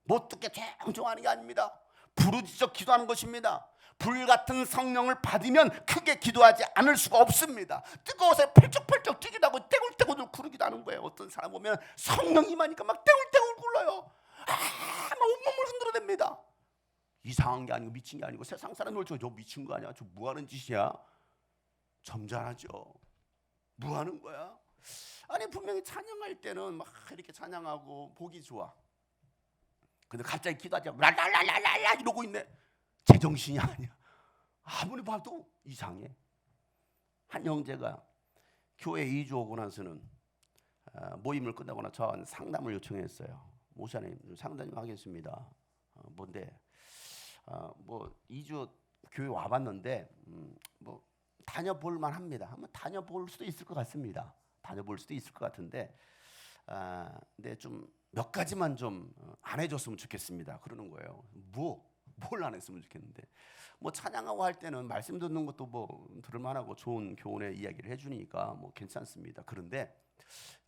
못 듣게 조용조용하는 게 아닙니다. 부르짖어 기도하는 것입니다. 불같은 성령을 받으면 크게 기도하지 않을 수가 없습니다. 뜨거워서 펄쩍펄쩍 뛰기도 하고 떼굴떼굴 구르기도 하는 거예요. 어떤 사람 보면 성령이 임하니까 막 떼굴떼굴 굴러요. 막 온몸을 흔들어댑니다. 이상한 게 아니고 미친 게 아니고 세상 사람들 저 미친 거 아니야? 저 뭐하는 짓이야? 점잖하죠. 뭐하는 거야? 아니 분명히 찬양할 때는 막 이렇게 찬양하고 보기 좋아. 근데 갑자기 기도하자 랄랄랄랄랄 이러고 있네. 제정신이 아니야. 아무리 봐도 이상해. 한 형제가 교회 2주 오고 나서는 모임을 끝나고 나서 저한테 상담을 요청했어요. 목사님 상담 좀 하겠습니다. 뭔데? 뭐 2주 교회 와봤는데 뭐 다녀볼 만합니다. 한번 다녀볼 수도 있을 것 같습니다. 다녀볼 수도 있을 것 같은데 근데 좀 몇 가지만 좀 안 해줬으면 좋겠습니다. 그러는 거예요. 뭘 안 했으면 좋겠는데 뭐 찬양하고 할 때는 말씀 듣는 것도 뭐 들을만하고 좋은 교훈의 이야기를 해주니까 뭐 괜찮습니다. 그런데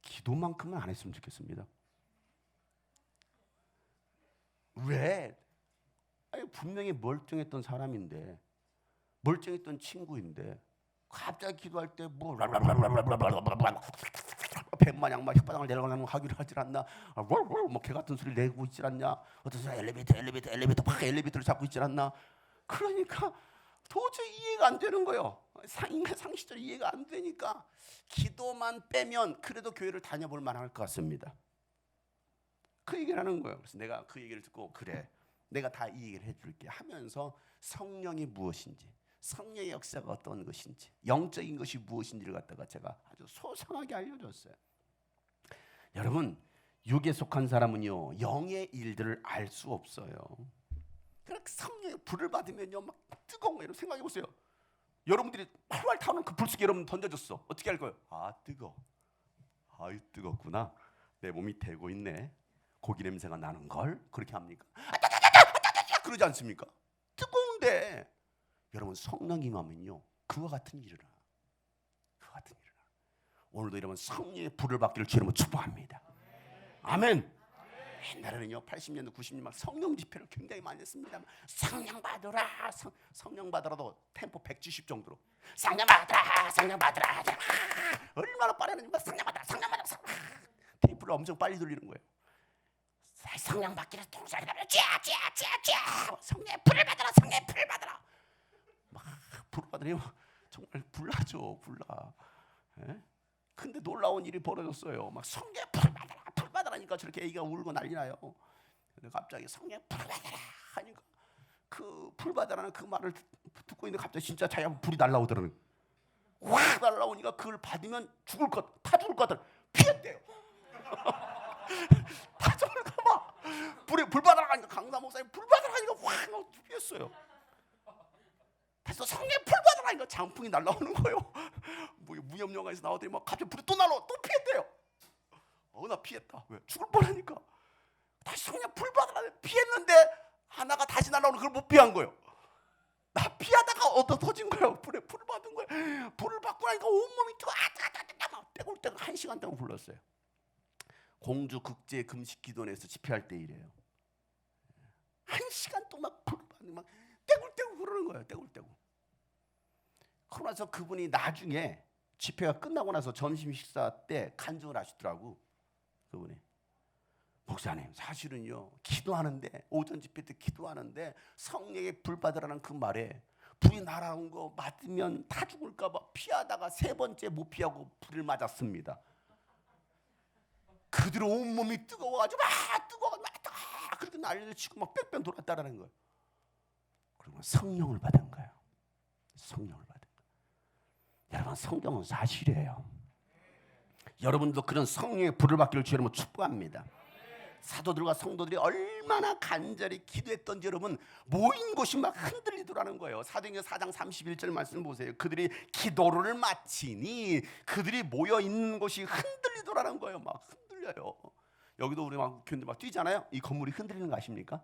기도만큼은 안 했으면 좋겠습니다. 왜? 아니, 분명히 멀쩡했던 사람인데 멀쩡했던 친구인데 갑자기 기도할 때 뭐 뱀마냥 막 혓바닥을 내려가려면 하기를 하질 않나? 뭐 개 같은 소리를 내고 있질 않냐? 어떤 사람 엘리베이터 막 엘리베이터를 잡고 있질 않나? 그러니까 도저히 이해가 안 되는 거예요. 인간 상식적으로 이해가 안 되니까 기도만 빼면 그래도 교회를 다녀볼 만할 것 같습니다. 그 얘기를 하는 거예요. 그래서 내가 그 얘기를 듣고 그래, 내가 다 이 얘기를 해줄게 하면서 성령이 무엇인지, 성령의 역사가 어떤 것인지, 영적인 것이 무엇인지를 갖다가 제가 아주 소상하게 알려줬어요. 여러분, 육에 속한 사람은요 영의 일들을 알 수 없어요. 그러니까 성령의 불을 받으면요 막 뜨거운 거. 여러분 생각해 보세요. 여러분들이 활활 타오르는 그 불 속에 여러분 던져줬어. 어떻게 할 거예요? 아 뜨거. 아이 뜨겁구나. 내 몸이 데고 있네. 고기 냄새가 나는 걸 그렇게 합니까? 그러지 않습니까? 뜨거운데 여러분 성령이 임하면요 그와 같은 일을 일어나. 그와 같은 일을 일어나. 오늘도 여러분 성령의 불을 받기를 주님으로 축복합니다. 아멘. 옛날에는요 80년대 90년대 막 성령 집회를 굉장히 많이 했습니다. 성령 받으라. 성령 받으라도 템포 170 정도로 성령 받으라. 성령 받으라. 얼마나 빠르는지 막 성령 받으라. 성령 받으라. 테이프를 엄청 빨리 돌리는 거예요. 성령 받기를 통사하게 되면 쥐야 성령의 불을 받아라. 성령의 불을 받아라. 막 불을 받으니 정말 불나죠. 불나. 예? 근데 놀라운 일이 벌어졌어요. 막 성령의 불을 받아라. 불 받아라니까 저렇게 애기가 울고 난리 나요. 근데 갑자기 성령의 불을 받아라 하니까 그 불 받아라는 그 말을 듣고 있는데 갑자기 진짜 자기가 불이 날라오더라고요. 확 날라오니까 그걸 받으면 죽을 것, 다 죽을 것 같아. 피했대요. 다 죽을까 봐. 불 받아라 하니까 강남 목사님 불 받아라 하니까 확 피했어요. 그래서 성령의 불 받아라 하니까 장풍이 날라오는 거예요. 뭐 무협 영화에서 나오더니 막 갑자기 불이 또 날라와. 또 피했대요. 나 피했다. 왜? 죽을 뻔하니까. 다시 성령 불 받아라 피했는데 하나가 다시 날라오는 그걸 못 피한 거예요. 나 피하다가 얻어 터진 거예요. 불을 받은 거예요. 불을 받고 나니까 온몸이 뜨거 막 떼굴떼굴 1시간 동안 굴렀어요. 공주 극제 금식 기도원에서 집회할 때 일이에요. 1시간 동안 불 받는 막 떼굴떼굴 흐르는 거예요. 떼굴떼굴. 그러고 나서 그분이 나중에 집회가 끝나고 나서 점심 식사 때 간증을 하시더라고. 그분이, 목사님 사실은요 기도하는데, 오전 집회 때 기도하는데 성령의 불 받으라는 그 말에 불이 날아온 거 맞으면 다 죽을까 봐 피하다가 3번째 못 피하고 불을 맞았습니다. 그들은 온몸이 뜨거워가지고 뜨거워 그렇게 난리를 치고 막 뺑뺑 돌았다라는 거예요. 그러면 성령을 받은 거예요. 성령을 받은 거예요. 여러분, 성경은 사실이에요. 여러분도 그런 성령의 불을 받기를 주의 이름으로 축복합니다. 사도들과 성도들이 얼마나 간절히 기도했던지 여러분, 모인 곳이 막 흔들리더라는 거예요. 사도행전 4장 31절 말씀 보세요. 그들이 기도를 마치니 그들이 모여 있는 곳이 흔들리더라는 거예요. 막 흔들려요. 여기도 우리 막 교인들 막 뛰잖아요. 이 건물이 흔들리는 거 아십니까?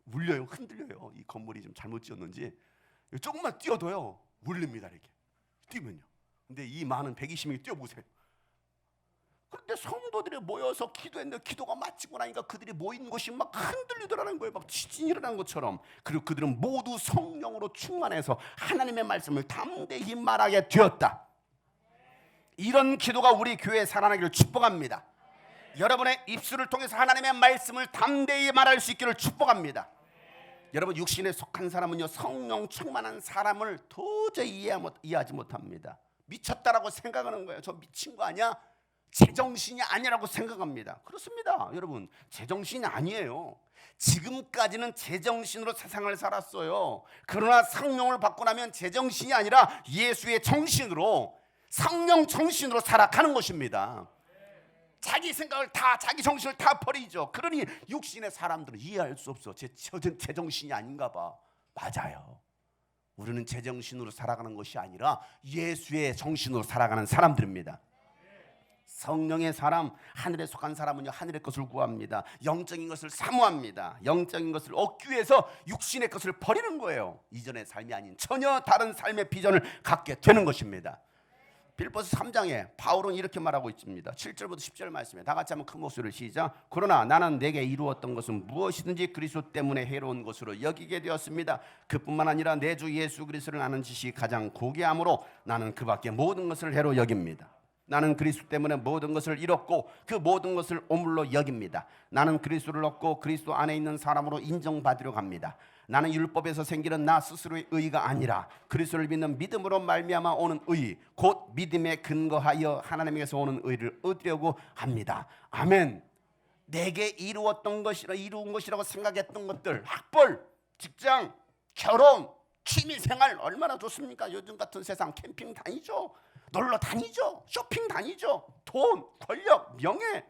울려요. 흔들려요. 이 건물이 좀 잘못 지었는지 조금만 뛰어도요 울립니다. 이렇게 뛰면요. 근데 이 많은 120명이 뛰어보세요. 그런데 성도들이 모여서 기도했는데 기도가 마치고 나니까 그들이 모인 곳이 막 흔들리더라는 거예요. 막 지진이 일어난 것처럼. 그리고 그들은 모두 성령으로 충만해서 하나님의 말씀을 담대히 말하게 되었다. 이런 기도가 우리 교회에 살아나기를 축복합니다. 여러분의 입술을 통해서 하나님의 말씀을 담대히 말할 수 있기를 축복합니다. 여러분, 육신에 속한 사람은요 성령 충만한 사람을 도저히 이해하지 못합니다. 미쳤다라고 생각하는 거예요. 저 미친 거 아니야? 제정신이 아니라고 생각합니다. 그렇습니다. 여러분, 제정신이 아니에요. 지금까지는 제정신으로 세상을 살았어요. 그러나 성령을 받고 나면 제정신이 아니라 예수의 정신으로, 성령 정신으로 살아가는 것입니다. 자기 생각을 다, 자기 정신을 다 버리죠. 그러니 육신의 사람들은 이해할 수 없어. 제정신이 아닌가 봐. 맞아요. 우리는 제정신으로 살아가는 것이 아니라 예수의 정신으로 살아가는 사람들입니다. 성령의 사람, 하늘에 속한 사람은요 하늘의 것을 구합니다. 영적인 것을 사모합니다. 영적인 것을 얻기 위해서 육신의 것을 버리는 거예요. 이전의 삶이 아닌 전혀 다른 삶의 비전을 갖게 되는 것입니다. 빌립보서 3장에 바울은 이렇게 말하고 있습니다. 7절부터 10절 말씀에 다 같이 한번 큰 목소리를 시작. 그러나 나는 내게 이루었던 것은 무엇이든지 그리스도 때문에 해로운 것으로 여기게 되었습니다. 그뿐만 아니라 내 주 예수 그리스도를 아는 지식이 가장 고귀함으로 나는 그 밖에 모든 것을 해로 여깁니다. 나는 그리스도 때문에 모든 것을 잃었고 그 모든 것을 오물로 여깁니다. 나는 그리스도를 얻고 그리스도 안에 있는 사람으로 인정받으려 합니다. 나는 율법에서 생기는 나 스스로의 의가 아니라 그리스도를 믿는 믿음으로 말미암아 오는 의, 곧 믿음에 근거하여 하나님에게서 오는 의를 얻으려고 합니다. 아멘. 내게 이루은 것이라고 생각했던 것들, 학벌, 직장, 결혼, 취미생활 얼마나 좋습니까? 요즘 같은 세상 캠핑 다니죠. 놀러 다니죠. 쇼핑 다니죠. 돈, 권력, 명예,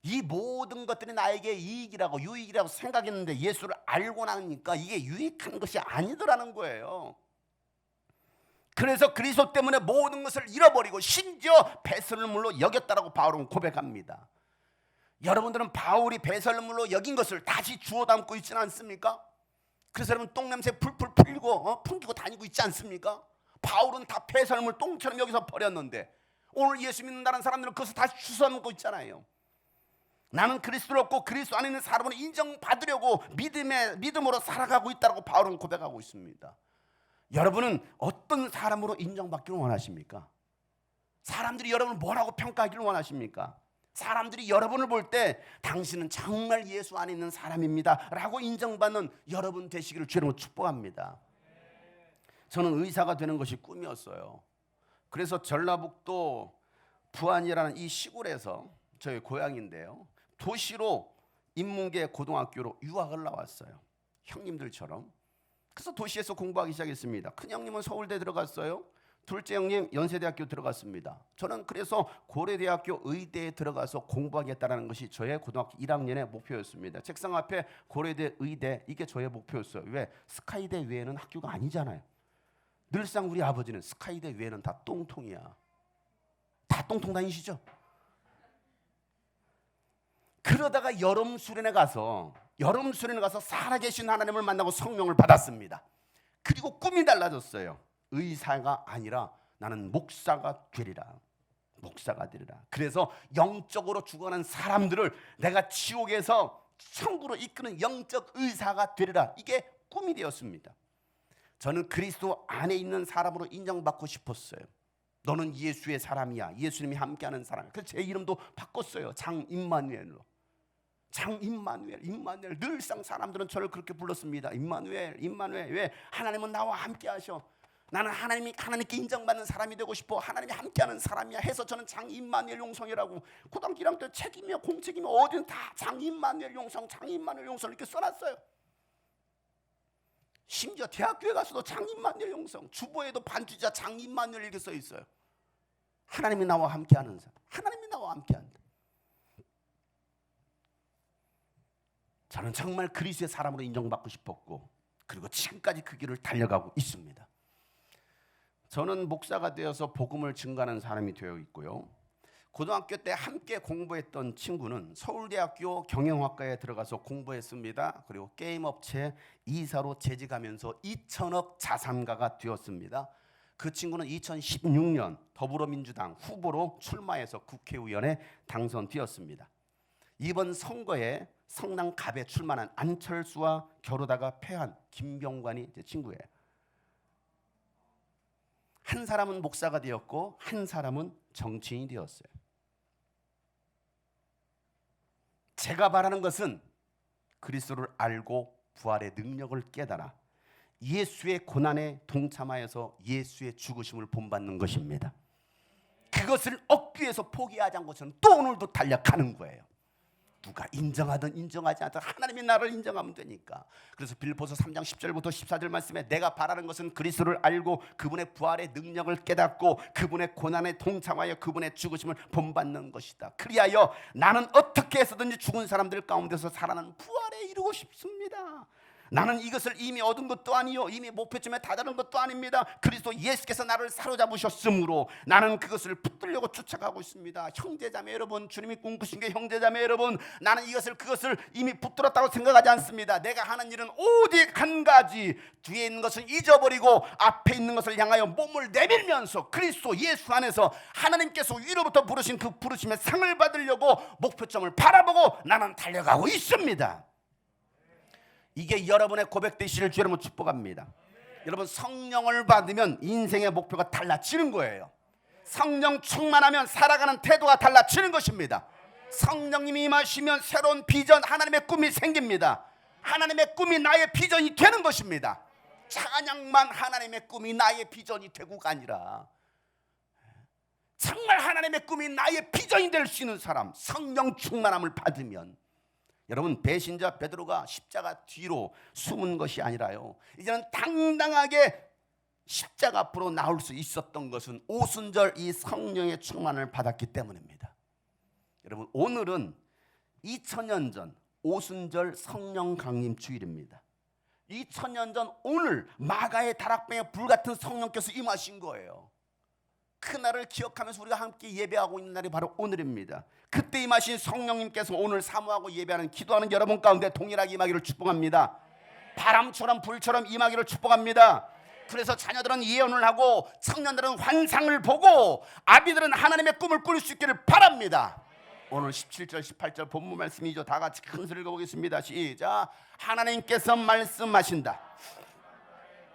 이 모든 것들이 나에게 이익이라고 유익이라고 생각했는데 예수를 알고 나니까 이게 유익한 것이 아니더라는 거예요. 그래서 그리스도 때문에 모든 것을 잃어버리고 심지어 배설물로 여겼다라고 바울은 고백합니다. 여러분들은 바울이 배설물로 여긴 것을 다시 주워 담고 있지는 않습니까? 그래서 여러분 똥냄새 풀풀 풀고 풍기고 다니고 있지 않습니까? 바울은 다 배설물 똥처럼 여기서 버렸는데 오늘 예수 믿는다는 사람들은 그것을 다시 주워 담고 있잖아요. 나는 그리스도를 얻고 그리스도 안에 있는 사람을 인정받으려고 믿음으로 살아가고 있다고 바울은 고백하고 있습니다. 여러분은 어떤 사람으로 인정받기를 원하십니까? 사람들이 여러분을 뭐라고 평가하기를 원하십니까? 사람들이 여러분을 볼 때 당신은 정말 예수 안에 있는 사람입니다 라고 인정받는 여러분 되시기를 주님으로 축복합니다. 저는 의사가 되는 것이 꿈이었어요. 그래서 전라북도 부안이라는 이 시골에서, 저희 고향인데요, 도시로 인문계 고등학교로 유학을 나왔어요. 형님들처럼. 그래서 도시에서 공부하기 시작했습니다. 큰 형님은 서울대 들어갔어요. 둘째 형님 연세대학교 들어갔습니다. 저는 그래서 고려대학교 의대에 들어가서 공부하겠다는 것이 저의 고등학교 1학년의 목표였습니다. 책상 앞에 고려대 의대, 이게 저의 목표였어요. 왜? 스카이대 외에는 학교가 아니잖아요. 늘상 우리 아버지는 스카이대 외에는 다 똥통이야. 다 똥통 다니시죠? 그러다가 여름 수련회 가서 여름 수련회 가서 살아계신 하나님을 만나고 성령을 받았습니다. 그리고 꿈이 달라졌어요. 의사가 아니라 나는 목사가 되리라. 목사가 되리라. 그래서 영적으로 죽어가는 사람들을 내가 지옥에서 천국으로 이끄는 영적 의사가 되리라. 이게 꿈이 되었습니다. 저는 그리스도 안에 있는 사람으로 인정받고 싶었어요. 너는 예수의 사람이야. 예수님이 함께하는 사람이야. 그래서 제 이름도 바꿨어요. 장임마누엘로. 장임마누엘, 임마누엘. 늘상 사람들은 저를 그렇게 불렀습니다. 임마누엘, 임마누엘. 왜? 하나님은 나와 함께하셔. 나는 하나님께 인정받는 사람이 되고 싶어. 하나님이 함께하는 사람이야 해서 저는 장임마누엘 용성이라고 고등학교 1학년 때 책이며 공책이며 어디는 다 장임마누엘 용성, 장임마누엘 용성 이렇게 써놨어요. 심지어 대학교에 가서도 장임마누엘 용성, 주보에도 반주자 장임마누엘 이렇게 써 있어요. 하나님이 나와 함께하는 사람, 하나님이 나와 함께한다. 저는 정말 그리스도의 사람으로 인정받고 싶었고, 그리고 지금까지 그 길을 달려가고 있습니다. 저는 목사가 되어서 복음을 증거하는 사람이 되어 있고요. 고등학교 때 함께 공부했던 친구는 서울대학교 경영학과에 들어가서 공부했습니다. 그리고 게임업체 이사로 재직하면서 2천억 자산가가 되었습니다. 그 친구는 2016년 더불어민주당 후보로 출마해서 국회의원에 당선되었습니다. 이번 선거에 성남갑에 출마한 안철수와 겨루다가 패한 김병관이 제 친구예요. 한 사람은 목사가 되었고 한 사람은 정치인이 되었어요. 제가 바라는 것은 그리스도를 알고 부활의 능력을 깨달아 예수의 고난에 동참하여서 예수의 죽으심을 본받는 것입니다. 그것을 얻기 위해서 포기하지 않고 저는 또 오늘도 달려가는 거예요. 누가 인정하든 인정하지 않든 하나님이 나를 인정하면 되니까. 그래서 빌립보서 3장 10절부터 14절 말씀에 내가 바라는 것은 그리스도를 알고 그분의 부활의 능력을 깨닫고 그분의 고난에 동참하여 그분의 죽으심을 본받는 것이다. 그리하여 나는 어떻게 해서든지 죽은 사람들 가운데서 살아나는 부활에 이르고 싶습니다. 나는 이것을 이미 얻은 것도 아니요 이미 목표점에 다다른 것도 아닙니다. 그리스도 예수께서 나를 사로잡으셨으므로 나는 그것을 붙들려고 쫓아가고 있습니다. 형제자매 여러분, 주님이 꿈꾸신 게 형제자매 여러분, 나는 그것을 이미 붙들었다고 생각하지 않습니다. 내가 하는 일은 오직 한 가지, 뒤에 있는 것을 잊어버리고 앞에 있는 것을 향하여 몸을 내밀면서 그리스도 예수 안에서 하나님께서 위로부터 부르신 그 부르심의 상을 받으려고 목표점을 바라보고 나는 달려가고 있습니다. 이게 여러분의 고백 되시를 주 여러분 축복합니다. 여러분, 성령을 받으면 인생의 목표가 달라지는 거예요. 성령 충만하면 살아가는 태도가 달라지는 것입니다. 성령님이 임하시면 새로운 비전, 하나님의 꿈이 생깁니다. 하나님의 꿈이 나의 비전이 되는 것입니다. 찬양만 하나님의 꿈이 나의 비전이 되고가 아니라 정말 하나님의 꿈이 나의 비전이 될 수 있는 사람, 성령 충만함을 받으면, 여러분, 배신자 베드로가 십자가 뒤로 숨은 것이 아니라요, 이제는 당당하게 십자가 앞으로 나올 수 있었던 것은 오순절 이 성령의 충만을 받았기 때문입니다. 여러분, 오늘은 2000년 전 오순절 성령 강림 주일입니다. 2000년 전 오늘 마가의 다락방에 불같은 성령께서 임하신 거예요. 그날을 기억하면서 우리가 함께 예배하고 있는 날이 바로 오늘입니다. 그때 임하신 성령님께서 오늘 사모하고 예배하는, 기도하는 여러분 가운데 동일하게 임하기를 축복합니다. 바람처럼 불처럼 임하기를 축복합니다. 그래서 자녀들은 예언을 하고 청년들은 환상을 보고 아비들은 하나님의 꿈을 꿀 수 있기를 바랍니다. 오늘 17절 18절 본문 말씀이죠. 다 같이 큰 소리를 보겠습니다. 시작. 하나님께서 말씀하신다.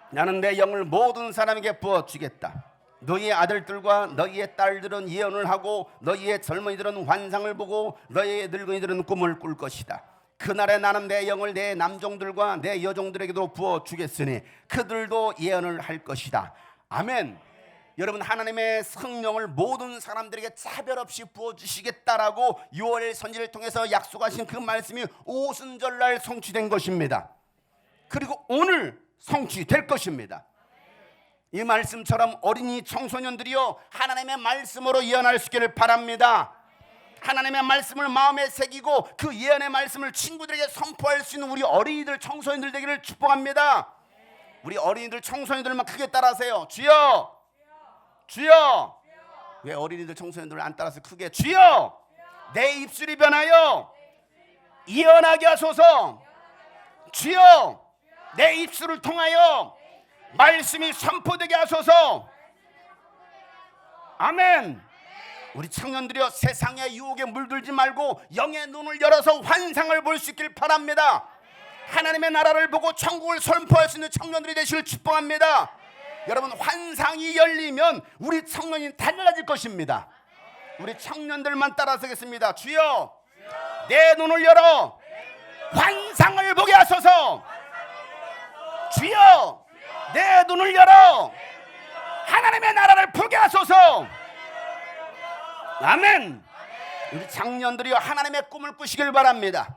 나는 내 영을 모든 사람에게 부어주겠다. 너희의 아들들과 너희의 딸들은 예언을 하고 너희의 젊은이들은 환상을 보고 너희의 늙은이들은 꿈을 꿀 것이다. 그날에 나는 내 영을 내 남종들과 내 여종들에게도 부어주겠으니 그들도 예언을 할 것이다. 아멘. 여러분, 하나님의 성령을 모든 사람들에게 차별 없이 부어주시겠다라고 요엘 선지를 통해서 약속하신 그 말씀이 오순절날 성취된 것입니다. 그리고 오늘 성취될 것입니다. 이 말씀처럼 어린이 청소년들이요, 하나님의 말씀으로 예언할 수 있기를 바랍니다. 하나님의 말씀을 마음에 새기고 그 예언의 말씀을 친구들에게 선포할 수 있는 우리 어린이들 청소년들 되기를 축복합니다. 우리 어린이들 청소년들만 크게 따라하세요. 주여, 주여. 왜 어린이들 청소년들을 안 따라서 크게 주여, 내 입술이 변하여 예언하게 하소서. 주여 내 입술을 통하여 말씀이 선포되게 하소서. 아멘. 우리 청년들이여, 세상의 유혹에 물들지 말고 영의 눈을 열어서 환상을 볼 수 있길 바랍니다. 하나님의 나라를 보고 천국을 선포할 수 있는 청년들이 되시길 축복합니다. 여러분, 환상이 열리면 우리 청년이 달라질 것입니다. 우리 청년들만 따라서겠습니다. 주여 내 눈을 열어 환상을 보게 하소서. 주여 내 눈을 열어 하나님의 나라를 보게 하소서. 아멘. 우리 청년들이여, 하나님의 꿈을 꾸시길 바랍니다.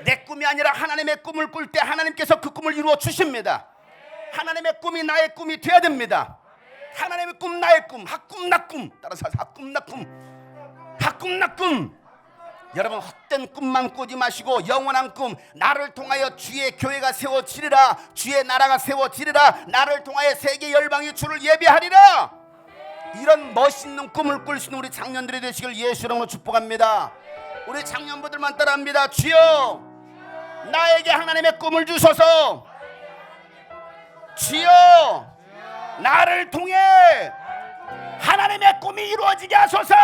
내 꿈이 아니라 하나님의 꿈을 꿀 때 하나님께서 그 꿈을 이루어 주십니다. 하나님의 꿈이 나의 꿈이 되어야 됩니다. 하나님의 꿈 나의 꿈, 하꿈 나꿈. 따라서 하꿈 나꿈, 하꿈 나꿈. 여러분, 헛된 꿈만 꾸지 마시고 영원한 꿈, 나를 통하여 주의 교회가 세워지리라, 주의 나라가 세워지리라, 나를 통하여 세계 열방이 주를 예배하리라. 이런 멋있는 꿈을 꿀 수 있는 우리 청년들이 되시길 예수 이름으로 축복합니다. 우리 청년분들만 따라합니다. 주여 나에게 하나님의 꿈을 주소서. 주여 나를 통해 하나님의 꿈이 이루어지게 하소서.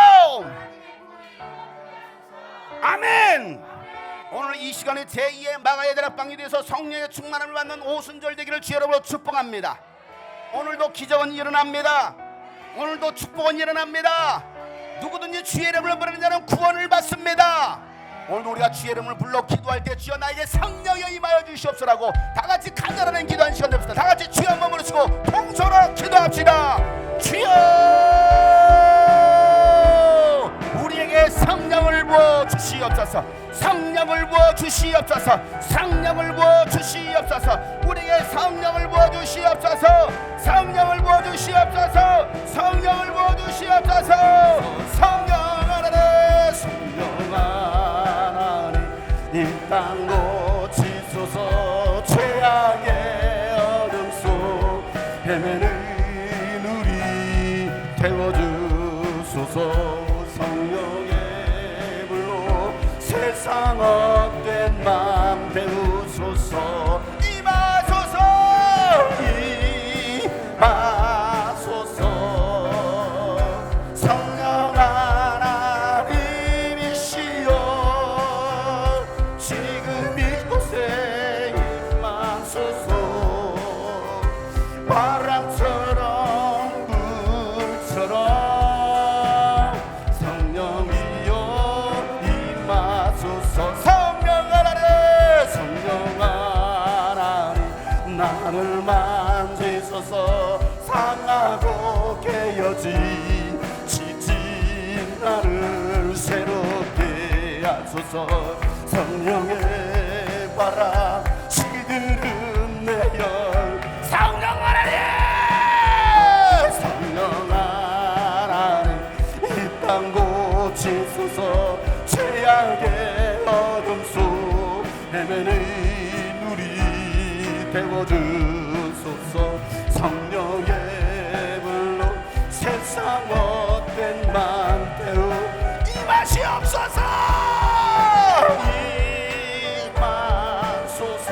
아멘. 오늘 이 시간에 제2의 마가의 다락방이 되어서 성령의 충만함을 받는 오순절 되기를 주 여러분으로 축복합니다. 오늘도 기적은 일어납니다. 오늘도 축복은 일어납니다. 누구든지 주의 이름을 부르는 자는 구원을 받습니다. 오늘도 우리가 주의 이름을 불러 기도할 때 주여 나에게 성령이 임하여 주시옵소라고 다같이 간절한 기도하는 시간 됩시다. 다같이 주여 한번 부르시고 통성으로 기도합시다. 주여 우리에게 성령을 부어 주시옵소서. 성령을 부어 주시옵소서. 성령을 부어 주시옵소서. 우리에게 성령을 부어 주시옵소서. 성령을 부어 주시옵소서. 성령을 부어 주시옵소서. 성령 하나님, 성령 하나님, 이 땅 고치소서. 죄악의 어둠 속 헤매는 우리 태워주소서. 성령의 불로 세상 헛된 맘 배우소서. 임하소서. 임하소서. 성령 하나님이시여 지금 이곳에 임하소서. 바람처럼 불처럼 나를 만지소서. 상하고 깨어진 지친 나를 새롭게 하소서. 성령의 바람 시드는 내열 성령 하나님, 성령 하나님, 이 땅 고치소서. 죄악의 어둠 속 헤매는 태워주소서. 성령의 불로 세상 헛된 맘 태우 임하시옵소서. 임하소서.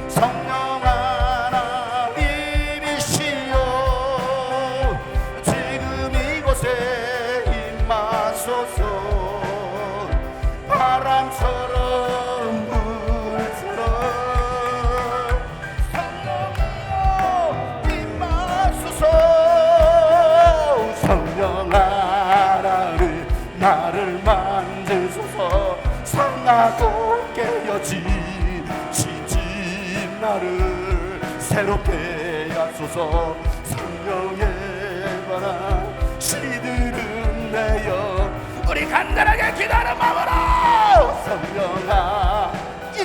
성령 하나님이시여 지금 이곳에 임하소서. 바람처럼 나를 만지소서. 상하고 깨어진 지친 나를 새롭게 하소서. 성령의 바람 시드는 내여 우리 간절하게 기도하는 마음으로 성령아 이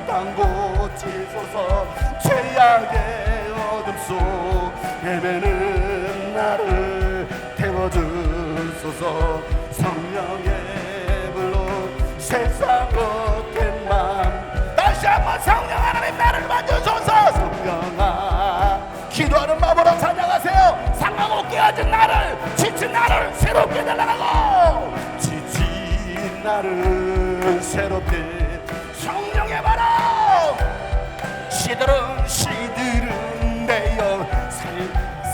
땅 고치소서. 죄악의 어둠 속 헤매는 나를 태워주소서. 성령의 불로 세상 헛된 맘 다시 한번 성령 하나님 나를 만져주소서. 성령아 기도하는 마음으로 찬양하세요. 상하고 깨어진 나를, 지친 나를 새롭게 달라고. 지친 나를 새롭게 성령의 시들은 시들은 내영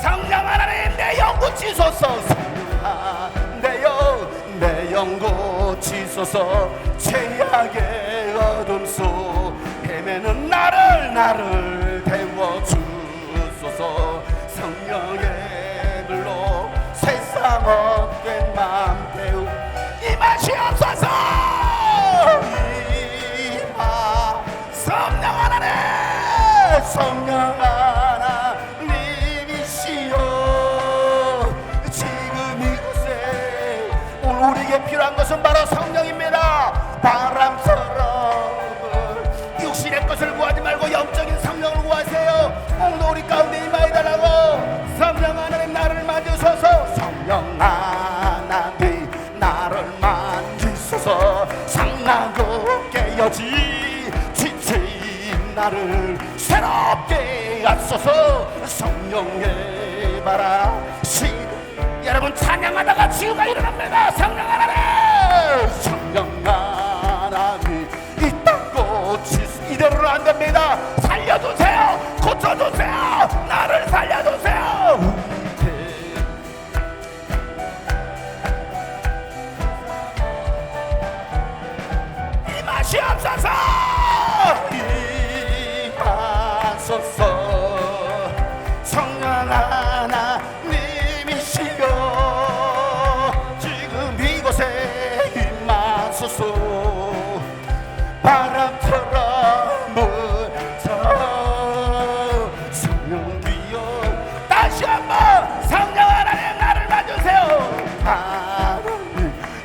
성령 하나님 내 영 고치소서. 성령 내 영 고치소서. 죄악의 어둠 속 헤매는 나를 태워주소서. 성령의 불로 세상 헛된 맘 태우 임하시옵소서. 성령 하나님 성령 하나님이시여 지금 이곳에 오늘 우리에게 필요한 것은 바로 성령입니다. 바람처럼 육신의 것을 구하지 말고 영적인 성령을 구하세요. 오늘 우리 가운데 임하여달라고. 성령 하나님 나를 만지소서. 성령 하나님 나를 만지소서. 상나고 깨어지 지친 나를 새롭게 하소서. 성령의 바람 여러분 찬양하다가 지우가 일어납니다. 성령 하나님 성령 하나님 이 땅 고치소. 이대로는 안 됩니다. 살려주세요. 고쳐주세요. 나를 살려주세요. 임하시옵소서. 임하소서. 성령 하나님이시여 지금 이곳에 임하소서. 바람처럼 불어 성령이여 다시 한번 성령 하나님 나를 만지세요.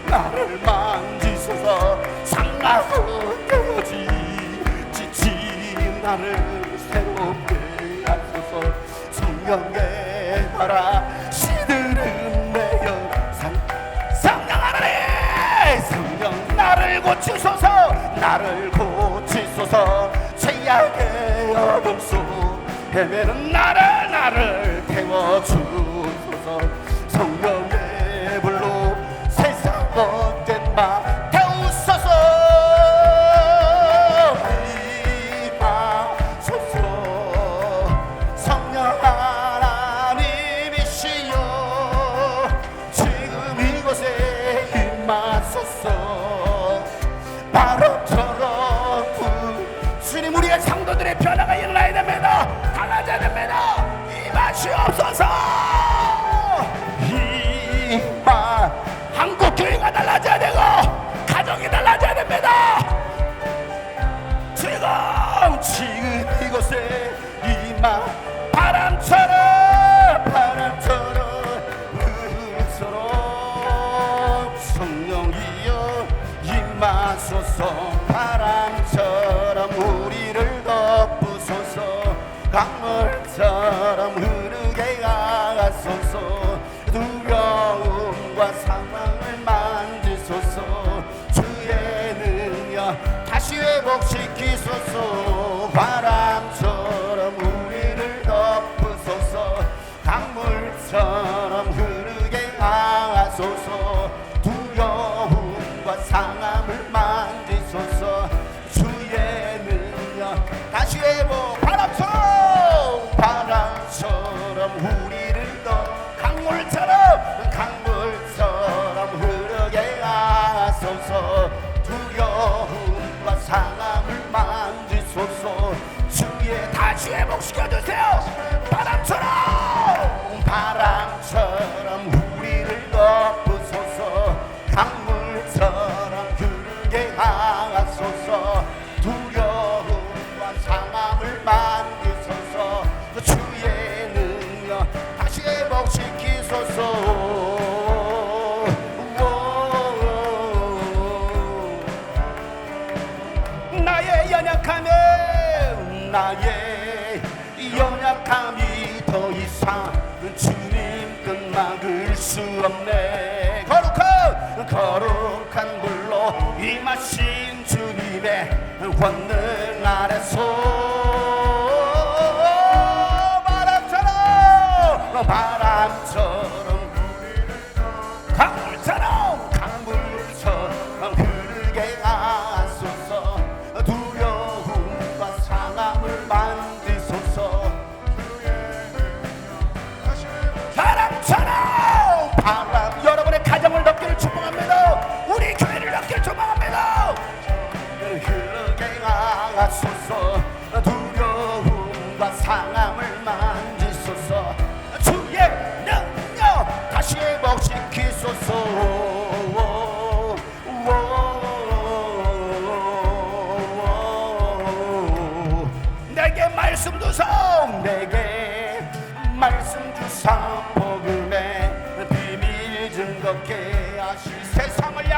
나를 만지소서. 상하고 깨어지 지친 나를 새롭게 하소서. 성령의 바람 시들은 내영 성령 하나님 성령 나를 고치소서. 나를 고치소서. 죄악의 어둠 속 헤매는 나를 태워주소서. 성령의 불로 세상 헛된 맘 태우소서. 임하소서. 성령 하나님이시여 지금 이곳에 임하소서. 바람처럼 주님 우리의 성도들의 변화가 일어나야 됩니다. 달라져야 됩니다. 임하시옵소서. 한국 교회가 달라져야 되고 가정이 달라져야 됩니다. 지금 이곳에 임하 바람처럼 성령이여 임하소서. 바람처럼 우리를 덮으소서. 강물처럼 흐르게 하소서. 두려움과 상황을 만지소서. 주의 능력 다시 회복시키소서. 바람처럼 우리를 덮으소서. 강물처럼 흐르게 하소서. 두려움과 상함을 만지소서. 주의 능력 다시 회복. 바람처럼 우리를 덮 강물처럼 흐르게 하소서. 두려움과 상함을 만지소서. 주의 다시 회복시켜주세요. 바람처럼 우리를 덮으소서. 강물처럼 흐르게 하소서. 두려움과 상함을 만지소서. 주의 능력 다시 회복시키소서. 나의 연약함이 더 이상 주님 뜻 막을 수 없네. 거룩한 불로 임하신 주님의 권능 아래서 바람처럼 강물처럼 흐르게 하소서. 두려움과 상함을 만 말씀 주사 복음의 비밀 증거케 하시 세상을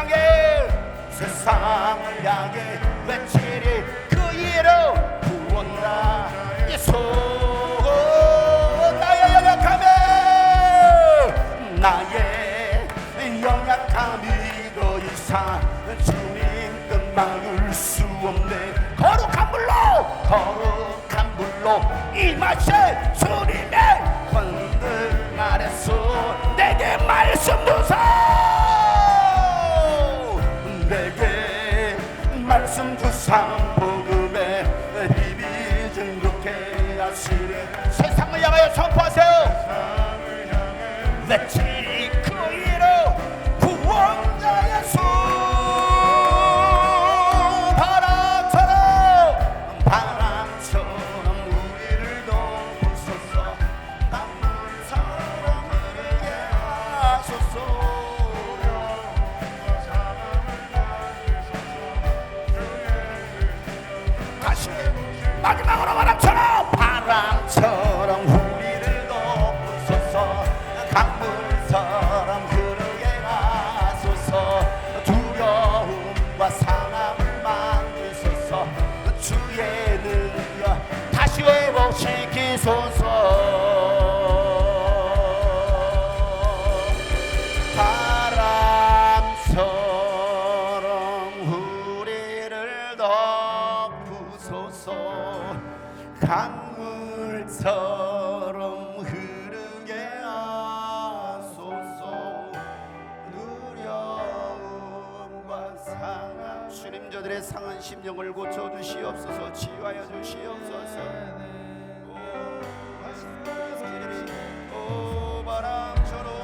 향해 외치리 그 이름 구원나 예수 나의 연약함에 나의 연약함이 더 이상 주님 뜻 막을 수 없네 거룩한 불로 임하실 주님의 권능 아래서 내게 말씀 주사 내게 말씀 주사 복음의 비밀 증거케 하시리 세상을 향하여 선포하세요 외치리 그 이름 구원자 예수 바람처럼 우리를 덮으소서 강물처럼 흐르게 하소서 다시 마지막으로 바람처럼 우리를 덮으소서 강물처럼 흐르게 하소서 두려움과 상함을 만드소서 주의 능력 다시 회복시키소서 바람처럼 우리를 덮으소서 강물처럼 흐르게 하소서 두려움과 상함 주님 저들의 상한 심령을 고쳐주시옵소서 치유하여 주시옵소서 오 바람처럼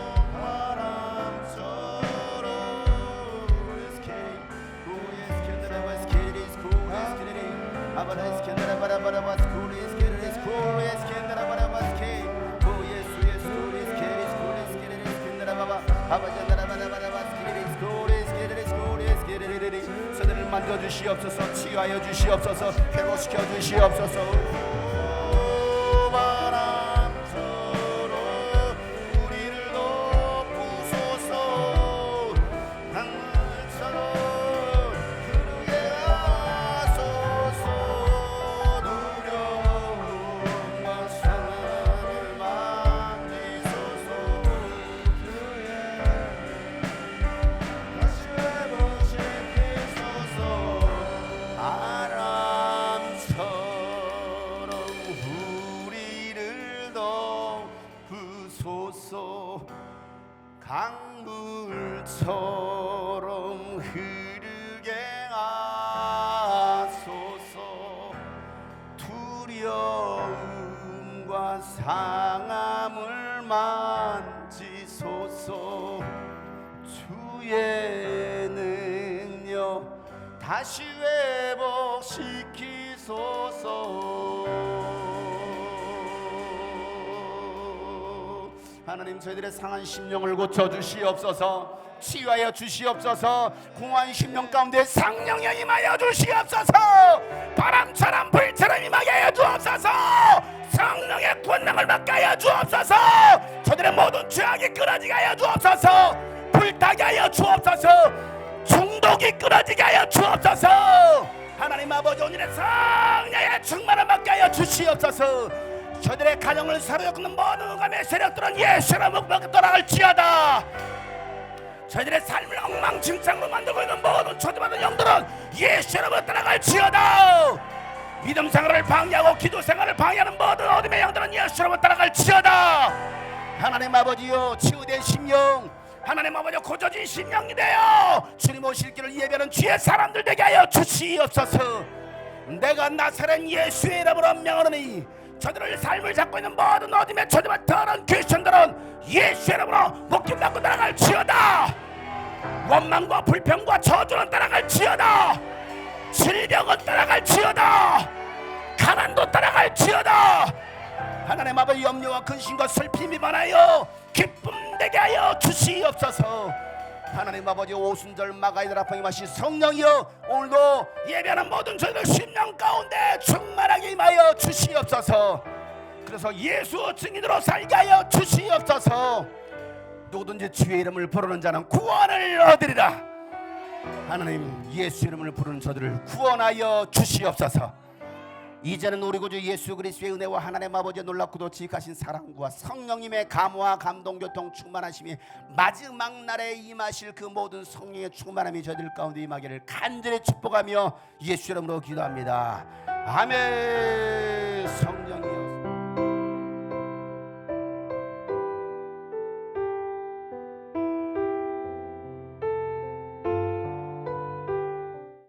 서들을 만져주시옵소서 치유하여 주시옵소서 회복시켜 주시옵소서 바람처럼 우리를 덮으소서 강물처럼 흐르게 하소서 두려움과 상함을 만지소서 다시 회복시키소서 바람처럼 우리를 덮으소서 강물처럼 흐르게 하소서 두려움과 상함을 만지소서 주의 능력 다시 회복시키소서 하나님 저희들의 상한 심령을 고쳐주시옵소서 치유하여 주시옵소서 공허한 심령 가운데 성령이 임하여 주시옵소서 바람처럼 불처럼 임하게 하여 주옵소서 성령의 권능을 받게 하여 주옵소서 저들의 모든 죄악이 끊어지게 하여 주옵소서 불타게 하여 주옵소서 중독이 끊어지게 하여 주옵소서 하나님 아버지 오늘의 성령의 충만을 받게 하여 주시옵소서 저들의 가정을 사로잡는 모든 감의 세력들은 예수의 목밖에 떠나갈지어다 저희들의 삶을 엉망진창으로 만들고 있는 모든 초대받은 영들은 예수의 목밖에 떠나갈지어다 믿음 생활을 방해하고 기도 생활을 방해하는 모든 어둠의 영들은 예수의 목밖에 떠나갈지어다 하나님 아버지여 치유된 심령 하나님 아버지여 고쳐진 심령이 되어 주님 오실 길을 예배하는 주의 사람들 되게 하여 주시옵소서 내가 나사렛 예수의 이름으로 명하노니 저들을 삶을 잡고 있는 모든 어둠의 초대받은 더러운 귀신들은 예수의 이름으로 묶임받고 따라갈지어다 원망과 불평과 저주는 따라갈지어다 질병은 따라갈지어다 가난도 따라갈지어다 하나님 아버지 염려와 근심과 슬픔이 많아요 기쁨 되게 하여 주시옵소서 하나님 아버지 오순절 마가이들 앞에 임하신 성령이여 오늘도 예배하는 모든 저희들 심령 가운데 충만하게 임하여 주시옵소서 그래서 예수 증인으로 살게 하여 주시옵소서. 누구든지 주의 이름을 부르는 자는 구원을 얻으리라. 하나님, 예수 이름을 부르는 저들을 구원하여 주시옵소서. 이제는 우리 구주 예수 그리스도의 은혜와 하나님 아버지의 놀랍고도 지극하신 사랑과 성령님의 감화 감동 교통 충만하심이 마지막 날에 임하실 그 모든 성령의 충만함이 저들 가운데 임하기를 간절히 축복하며 예수 이름으로 기도합니다. 아멘. 성령이여